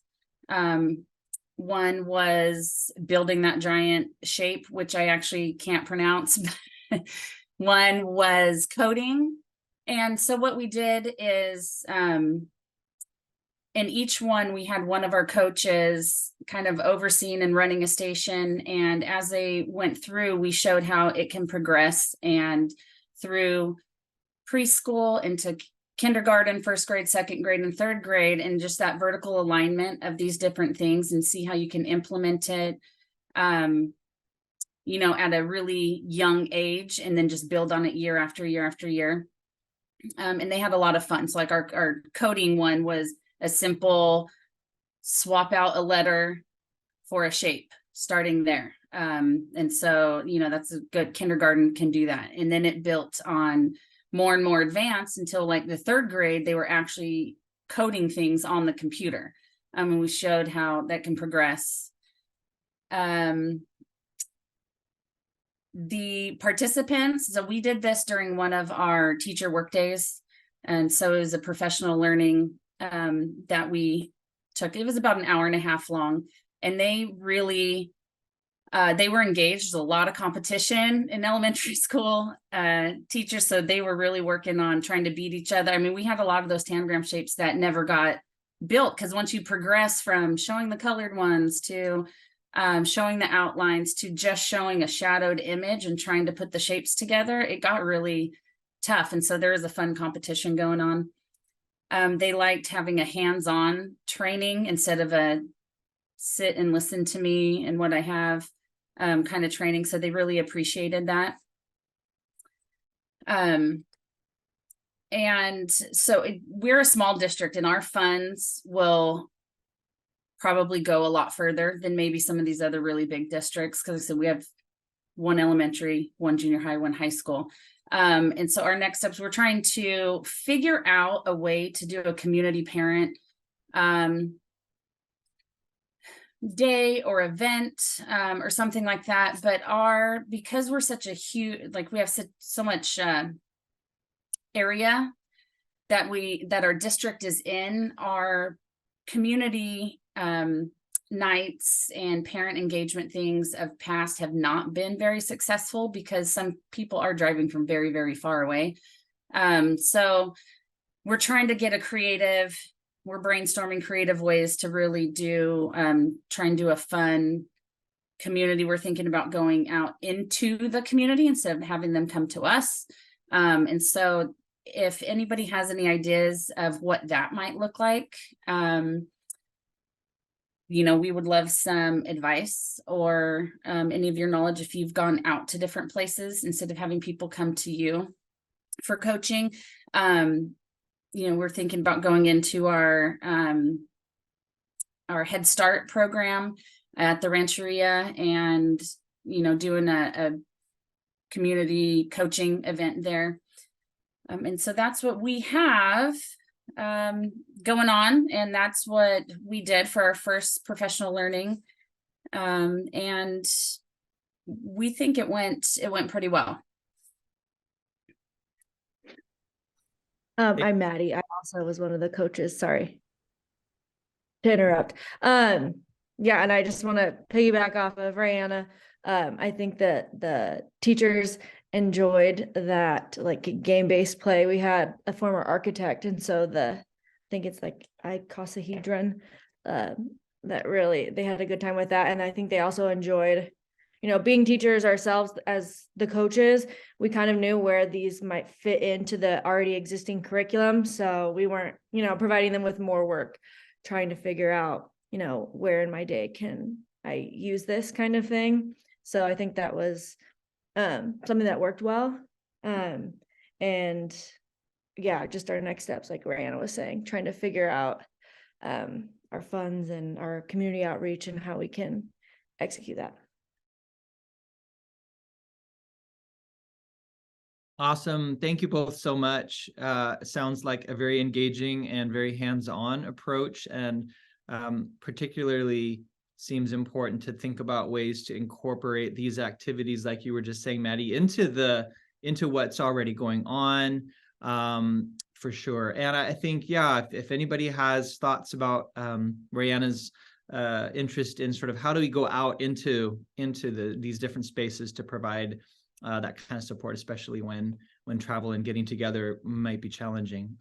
J: One was building that giant shape, which I actually can't pronounce. One was coding. And so what we did is in each one, we had one of our coaches kind of overseeing and running a station. And as they went through, we showed how it can progress and through preschool into kindergarten, first grade, second grade, and third grade, and just that vertical alignment of these different things and see how you can implement it, you know, at a really young age and then just build on it year after year after year. And they had a lot of fun. So like our coding one was a simple swap out a letter for a shape starting there. And so, you know, that's a good kindergarten can do that. And then it built on more and more advanced until like the third grade, they were actually coding things on the computer. And we showed how that can progress. The participants, so we did this during one of our teacher work days. And so it was a professional learning that we took. It was about an hour and a half long. And they really, they were engaged. There's a lot of competition in elementary school teachers. So they were really working on trying to beat each other. I mean, we had a lot of those tanagram shapes that never got built because once you progress from showing the colored ones to showing the outlines to just showing a shadowed image and trying to put the shapes together, it got really tough. And so there is a fun competition going on. They liked having a hands-on training instead of a sit and listen to me and what I have kind of training. So they really appreciated that. And so we're a small district, and our funds will probably go a lot further than maybe some of these other really big districts, because we have one elementary, one junior high, one high school. And so our next steps, we're trying to figure out a way to do a community parent day or event or something like that. But because we're such a huge, like we have so much area that our district is in, our community nights and parent engagement things of past have not been very successful because some people are driving from very, very far away. So we're trying to get we're brainstorming creative ways to really try and do a fun community. We're thinking about going out into the community instead of having them come to us. And so if anybody has any ideas of what that might look like, we would love some advice or any of your knowledge if you've gone out to different places instead of having people come to you for coaching. We're thinking about going into our Head Start program at the Rancheria and, doing a community coaching event there. And so that's what we have going on, and that's what we did for our first professional learning. And we think it went pretty well.
K: I'm Maddie. I also was one of the coaches. Sorry to interrupt. Yeah, and I just want to piggyback off of Rihanna. I think that the teachers enjoyed that like game-based play. We had a former architect, and so I think it's like icosahedron, that really, they had a good time with that. And I think they also enjoyed, being teachers ourselves as the coaches, we kind of knew where these might fit into the already existing curriculum. So we weren't, providing them with more work, trying to figure out, where in my day can I use this kind of thing. So I think that was something that worked well. And yeah, just our next steps, like Rihanna was saying, trying to figure out our funds and our community outreach and how we can execute that.
A: Awesome. Thank you both so much. Sounds like a very engaging and very hands-on approach, and particularly seems important to think about ways to incorporate these activities, like you were just saying, Maddie, into what's already going on, for sure. And I think, yeah, if anybody has thoughts about Rihanna's interest in sort of how do we go out into these different spaces to provide that kind of support, especially when travel and getting together might be challenging.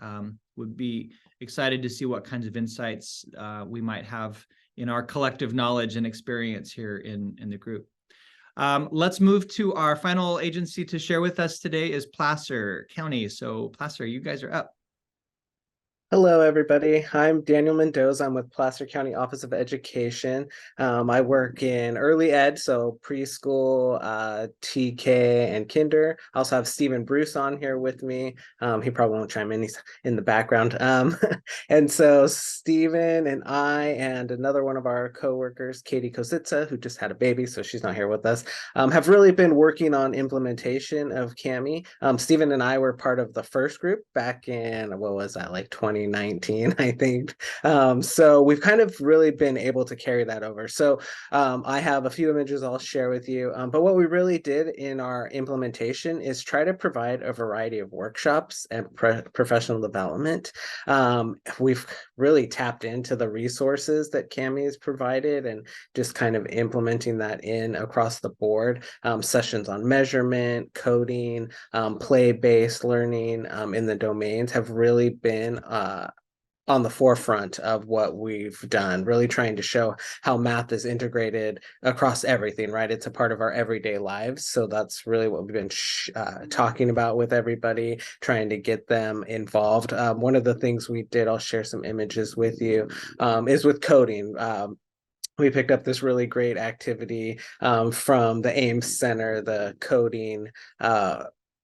A: Would be excited to see what kinds of insights we might have in our collective knowledge and experience here in the group. Let's move to our final agency to share with us today is Placer County. So Placer, you guys are up.
L: Hello, everybody. I'm Daniel Mendoza. I'm with Placer County Office of Education. I work in early ed, so preschool, TK, and kinder. I also have Stephen Bruce on here with me. He probably won't chime in. He's in the background. And so Stephen and I and another one of our coworkers, Katie Kositsa, who just had a baby, so she's not here with us, have really been working on implementation of CAMI. Stephen and I were part of the first group back in, what was that, like 2019, I think. So we've kind of really been able to carry that over. So I have a few images I'll share with you. But what we really did in our implementation is try to provide a variety of workshops and professional development. We've really tapped into the resources that CAMI has provided and just kind of implementing that in across the board. Sessions on measurement, coding, play-based learning in the domains have really been on the forefront of what we've done, really trying to show how math is integrated across everything, right? It's a part of our everyday lives. So that's really what we've been talking about with everybody, trying to get them involved. One of the things we did, I'll share some images with you, is with coding. We picked up this really great activity from the Ames Center, the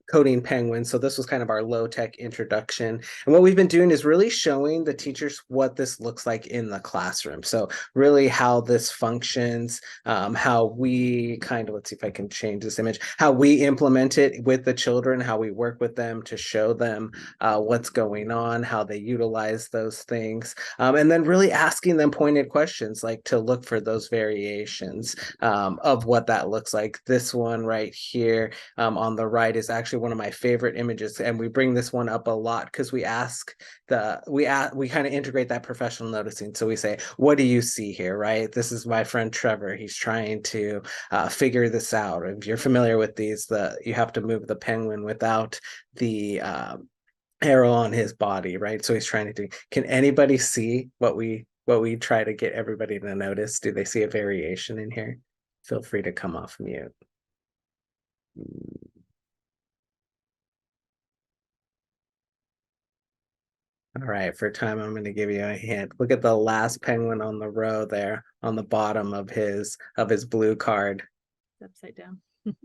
L: coding penguin. So this was kind of our low-tech introduction. And what we've been doing is really showing the teachers what this looks like in the classroom. So really how this functions, how we kind of, let's see if I can change this image, how we implement it with the children, how we work with them to show them what's going on, how they utilize those things. And then really asking them pointed questions, like to look for those variations of what that looks like. This one right here on the right is actually one of my favorite images, and we bring this one up a lot because we kind of integrate that professional noticing. So we say, what do you see here, right? This is my friend Trevor. He's trying to figure this out. If you're familiar with these, you have to move the penguin without the arrow on his body, right? So he's trying to do, can anybody see what we try to get everybody to notice? Do they see a variation in here? Feel free to come off mute. All right, for time, I'm going to give you a hint. Look at the last penguin on the row there on the bottom of his blue card.
K: Upside down.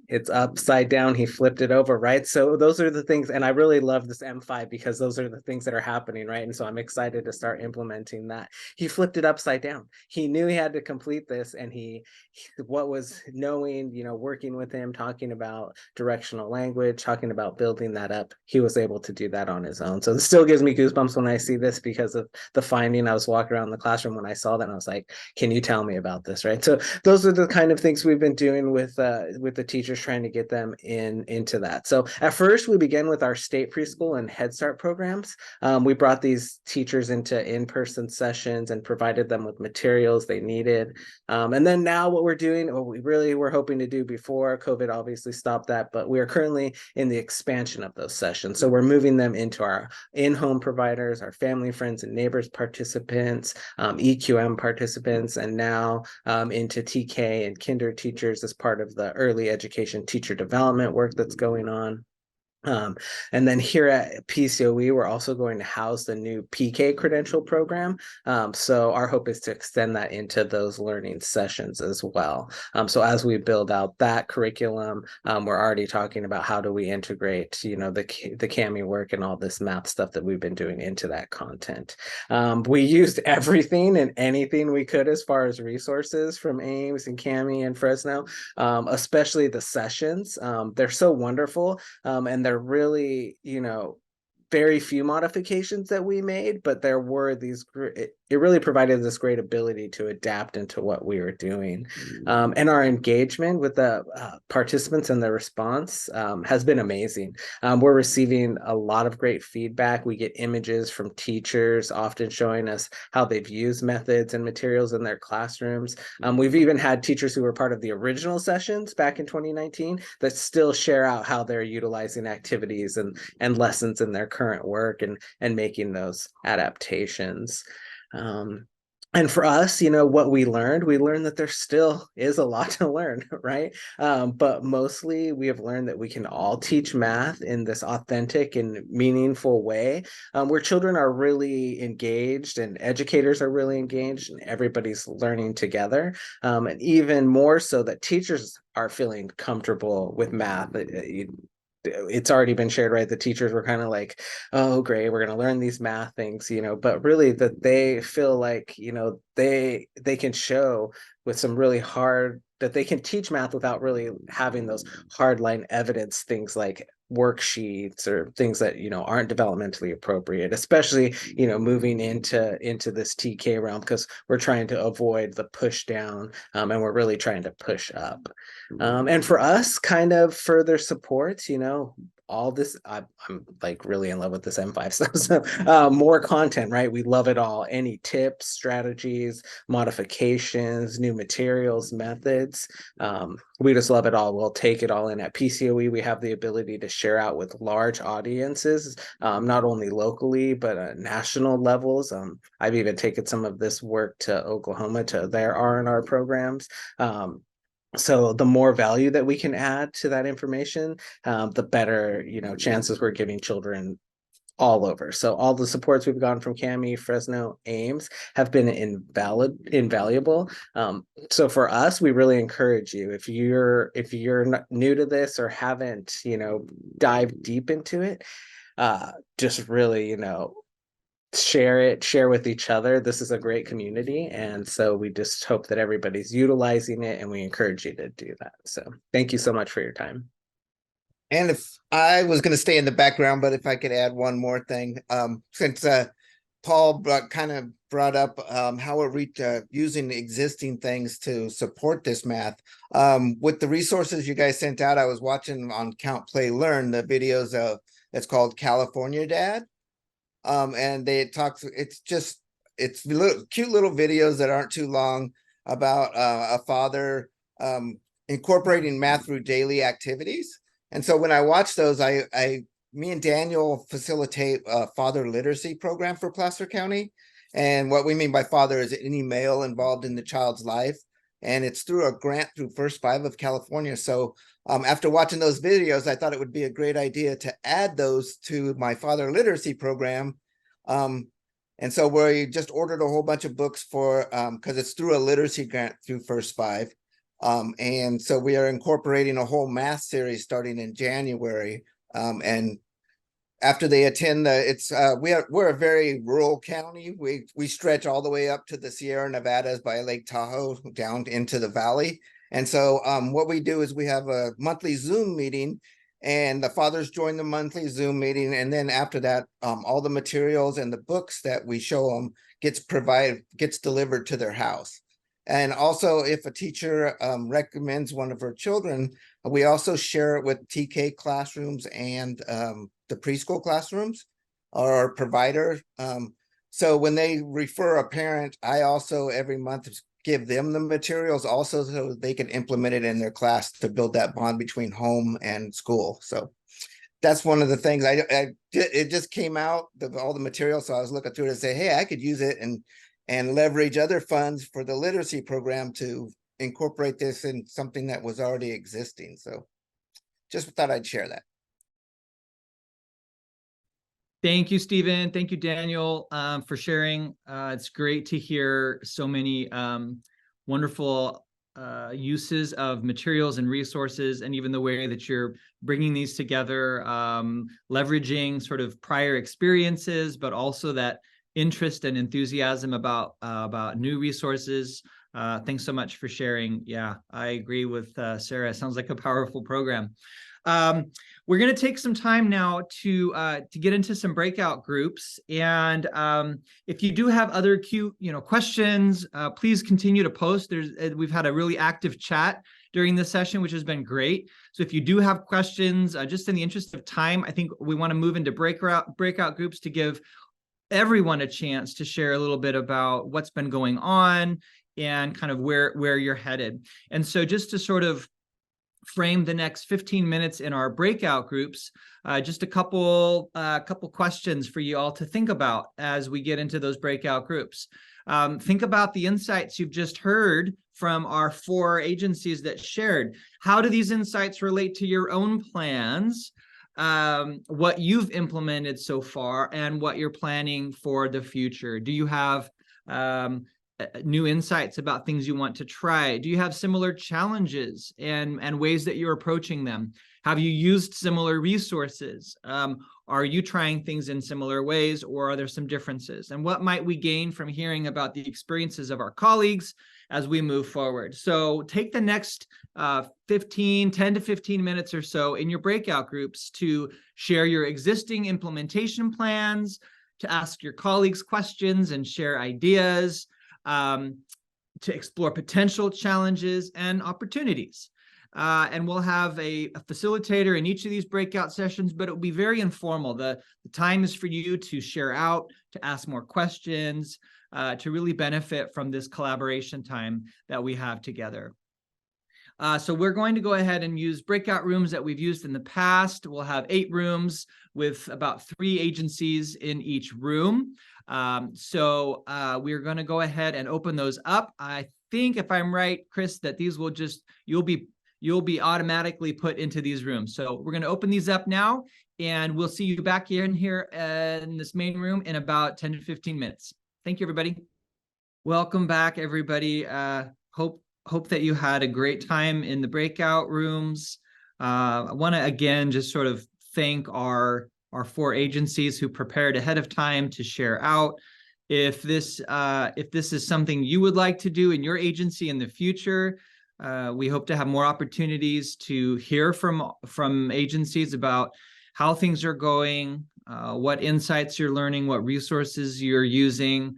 L: It's upside down. He flipped it over, right? So those are the things, and I really love this M5 because those are the things that are happening, right? And so I'm excited to start implementing that. He flipped it upside down. He knew he had to complete this, and what was knowing, working with him, talking about directional language, talking about building that up, he was able to do that on his own. So this still gives me goosebumps when I see this because of the finding. I was walking around the classroom when I saw that, and I was like, can you tell me about this, right? So those are the kind of things we've been doing with the teachers, trying to get them into that. So at first we began with our state preschool and Head Start programs. We brought these teachers into in-person sessions and provided them with materials they needed. And then now what we're doing, what we really were hoping to do before COVID obviously stopped that, but we are currently in the expansion of those sessions. So we're moving them into our in-home providers, our family, friends, and neighbors participants, EQM participants, and now into TK and kinder teachers as part of the early education teacher development work that's going on. And then here at PCOE, we're also going to house the new PK credential program. So our hope is to extend that into those learning sessions as well. So as we build out that curriculum, we're already talking about how do we integrate, the CAMI work and all this math stuff that we've been doing into that content. We used everything and anything we could as far as resources from Ames and CAMI and Fresno, especially the sessions. They're so wonderful, and they're really, very few modifications that we made, but there were these, it really provided this great ability to adapt into what we were doing. And our engagement with the participants and the response has been amazing. We're receiving a lot of great feedback. We get images from teachers often showing us how they've used methods and materials in their classrooms. We've even had teachers who were part of the original sessions back in 2019 that still share out how they're utilizing activities and lessons in their current work and making those adaptations. And for us, what we learned that there still is a lot to learn, right? But mostly we have learned that we can all teach math in this authentic and meaningful way, where children are really engaged and educators are really engaged and everybody's learning together. And even more so that teachers are feeling comfortable with math. It's already been shared, right? The teachers were kind of like, oh, great, we're going to learn these math things, but really that they feel like, they can show with some really hard, that they can teach math without really having those hardline evidence, things like worksheets or things that, aren't developmentally appropriate, especially, moving into this TK realm, because we're trying to avoid the push down, and we're really trying to push up. And for us, kind of further supports, all this. I'm like really in love with this M5 stuff. So more content, right? We love it all. Any tips, strategies, modifications, new materials, methods. We just love it all. We'll take it all in. At PCOE, we have the ability to share out with large audiences, not only locally, but at national levels. I've even taken some of this work to Oklahoma to their R&R programs. So the more value that we can add to that information, the better, chances we're giving children all over. So all the supports we've gotten from CAMI, Fresno, Ames have been invaluable. So for us, we really encourage you, if you're not new to this or haven't, dived deep into it, just really, share with each other. This is a great community, and so we just hope that everybody's utilizing it, and we encourage you to do that. So thank you so much for your time.
M: And if I was going to stay in the background, but if I could add one more thing, since Paul brought up how we're using existing things to support this math. With the resources you guys sent out, I was watching on Count, Play, Learn the videos of, it's called California Dad. And it's cute little videos that aren't too long about a father incorporating math through daily activities. And so when I watch those, me and Daniel facilitate a father literacy program for Placer County. And what we mean by father is any male involved in the child's life. And it's through a grant through First Five of California. So after watching those videos, I thought it would be a great idea to add those to my father literacy program. And so we just ordered a whole bunch of books for, because it's through a literacy grant through First Five. And so we are incorporating a whole math series starting in January. And after they attend we're a very rural county. We stretch all the way up to the Sierra Nevadas by Lake Tahoe down into the valley. And so what we do is we have a monthly Zoom meeting, and the fathers join the monthly Zoom meeting. And then after that, all the materials and the books that we show them gets delivered to their house. And also, if a teacher recommends one of her children, we also share it with TK classrooms and the preschool classrooms, or provider. So when they refer a parent, I also every month give them the materials also so they can implement it in their class to build that bond between home and school. So that's one of the things it just came out, all the materials. So I was looking through it and say, hey, I could use it and leverage other funds for the literacy program to incorporate this in something that was already existing. So just thought I'd share that.
A: Thank you, Stephen. Thank you, Daniel, for sharing. It's great to hear so many wonderful uses of materials and resources, and even the way that you're bringing these together, leveraging sort of prior experiences, but also that interest and enthusiasm about new resources. Thanks so much for sharing. Yeah, I agree with Sarah. It sounds like a powerful program. We're going to take some time now to get into some breakout groups, and if you do have other questions, please continue to post. We've had a really active chat during this session, which has been great. So if you do have questions, just in the interest of time, I think we want to move into breakout groups to give everyone a chance to share a little bit about what's been going on and kind of where you're headed. And so just to sort of frame the next 15 minutes in our breakout groups, just a couple questions for you all to think about as we get into those breakout groups. Think about the insights you've just heard from our 4 agencies that shared. How do these insights relate to your own plans, what you've implemented so far, and what you're planning for the future? Do you have new insights about things you want to try? Do you have similar challenges and ways that you're approaching them? Have you used similar resources? Are you trying things in similar ways, or are there some differences? And what might we gain from hearing about the experiences of our colleagues as we move forward? So take the next 10 to 15 minutes or so in your breakout groups to share your existing implementation plans, to ask your colleagues questions and share ideas, to explore potential challenges and opportunities. And we'll have a facilitator in each of these breakout sessions, but it will be very informal. The time is for you to share out, to ask more questions, to really benefit from this collaboration time that we have together. So we're going to go ahead and use breakout rooms that we've used in the past. We'll have 8 rooms with about 3 agencies in each room. So we're going to go ahead and open those up. I think, if I'm right, Chris, that these will just, you'll be automatically put into these rooms. So we're going to open these up now, and we'll see you back in here in this main room in about 10 to 15 minutes. Thank you, everybody. Welcome back, everybody. Hope that you had a great time in the breakout rooms. I want to again just sort of thank our 4 agencies who prepared ahead of time to share out. If this is something you would like to do in your agency in the future, we hope to have more opportunities to hear from agencies about how things are going, what insights you're learning, what resources you're using.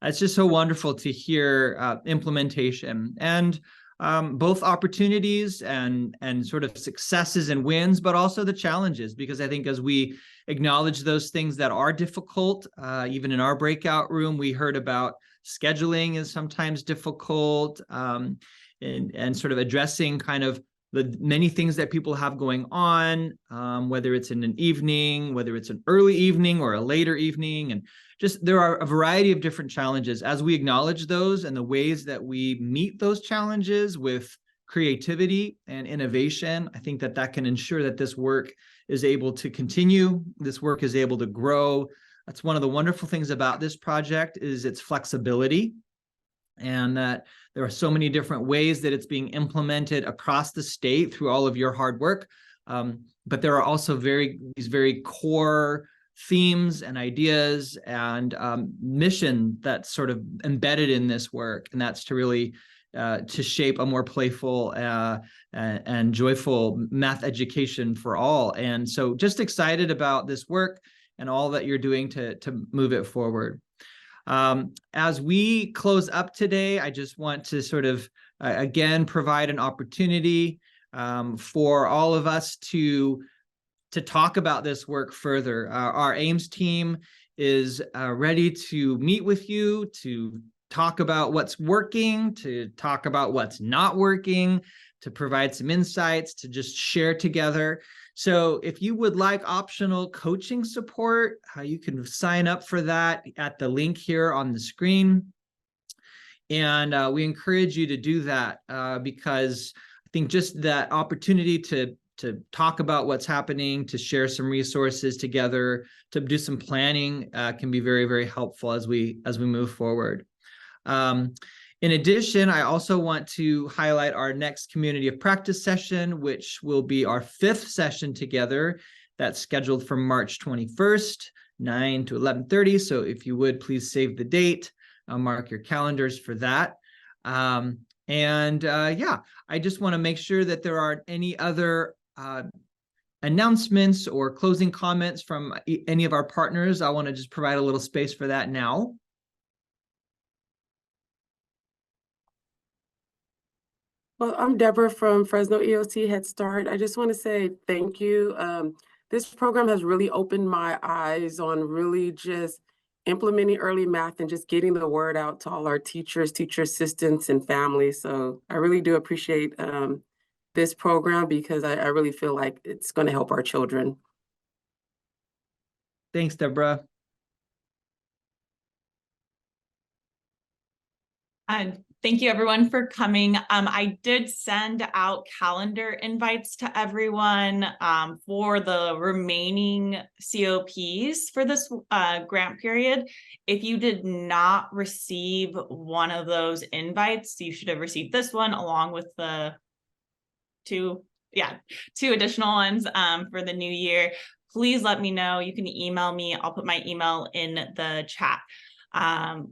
A: It's just so wonderful to hear implementation and both opportunities and sort of successes and wins, but also the challenges, because I think as we acknowledge those things that are difficult, even in our breakout room, we heard about scheduling is sometimes difficult, and sort of addressing kind of the many things that people have going on, whether it's in an evening, whether it's an early evening or a later evening, and just there are a variety of different challenges. As we acknowledge those and the ways that we meet those challenges with creativity and innovation, I think that can ensure that this work is able to continue, this work is able to grow. That's one of the wonderful things about this project is its flexibility, and that there are so many different ways that it's being implemented across the state through all of your hard work. But there are also these very core themes and ideas and mission that's sort of embedded in this work, and that's to really to shape a more playful and joyful math education for all. And so just excited about this work and all that you're doing to move it forward. As we close up today, I just want to sort of, again, provide an opportunity for all of us to talk about this work further. Our AIMS team is ready to meet with you, to talk about what's working, to talk about what's not working, to provide some insights, to just share together. So if you would like optional coaching support, you can sign up for that at the link here on the screen. And we encourage you to do that because I think just that opportunity to talk about what's happening, to share some resources together, to do some planning can be very, very helpful as we move forward. In addition, I also want to highlight our next community of practice session, which will be our 5th session together. That's scheduled for March 21st, 9 to 11:30. So if you would, please save the date. Mark your calendars for that. Yeah, I just want to make sure that there aren't any other announcements or closing comments from any of our partners. I want to just provide a little space for that now.
N: Well, I'm Deborah from Fresno EOC Head Start. I just want to say thank you. This program has really opened my eyes on really just implementing early math and just getting the word out to all our teachers, teacher assistants, and families. So I really do appreciate this program because I really feel like it's going to help our children.
A: Thanks, Deborah.
C: Thank you everyone for coming. I did send out calendar invites to everyone for the remaining COPs for this grant period. If you did not receive one of those invites, you should have received this one along with the two additional ones for the new year. Please let me know. You can email me. I'll put my email in the chat.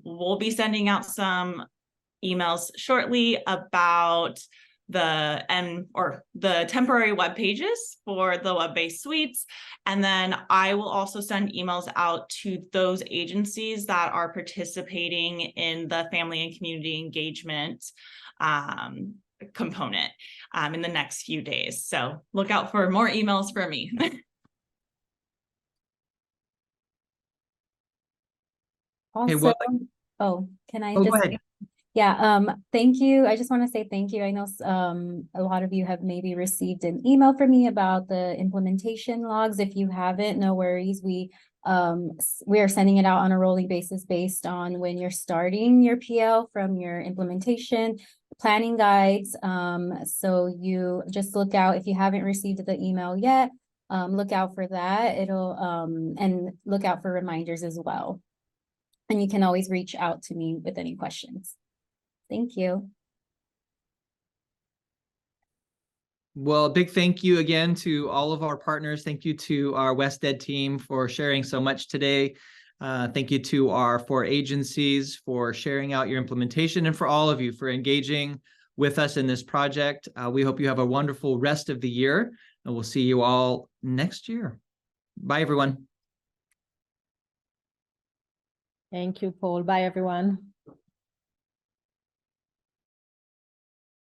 C: We'll be sending out some emails shortly about the temporary web pages for the web-based suites. And then I will also send emails out to those agencies that are participating in the family and community engagement component in the next few days. So look out for more emails from me.
A: Okay,
O: Also,
A: well,
O: oh, can I
A: go
O: just,
A: ahead.
O: yeah, thank you. I just want to say thank you. I know a lot of you have maybe received an email from me about the implementation logs. If you haven't, no worries. We are sending it out on a rolling basis based on when you're starting your PL from your implementation planning guides. So you just look out if you haven't received the email yet. Look out for that. It'll and look out for reminders as well. And you can always reach out to me with any questions. Thank you.
A: Well, a big thank you again to all of our partners. Thank you to our WestEd team for sharing so much today. Thank you to our 4 agencies for sharing out your implementation, and for all of you for engaging with us in this project. We hope you have a wonderful rest of the year, and we'll see you all next year. Bye, everyone.
D: Thank you, Paul. Bye, everyone.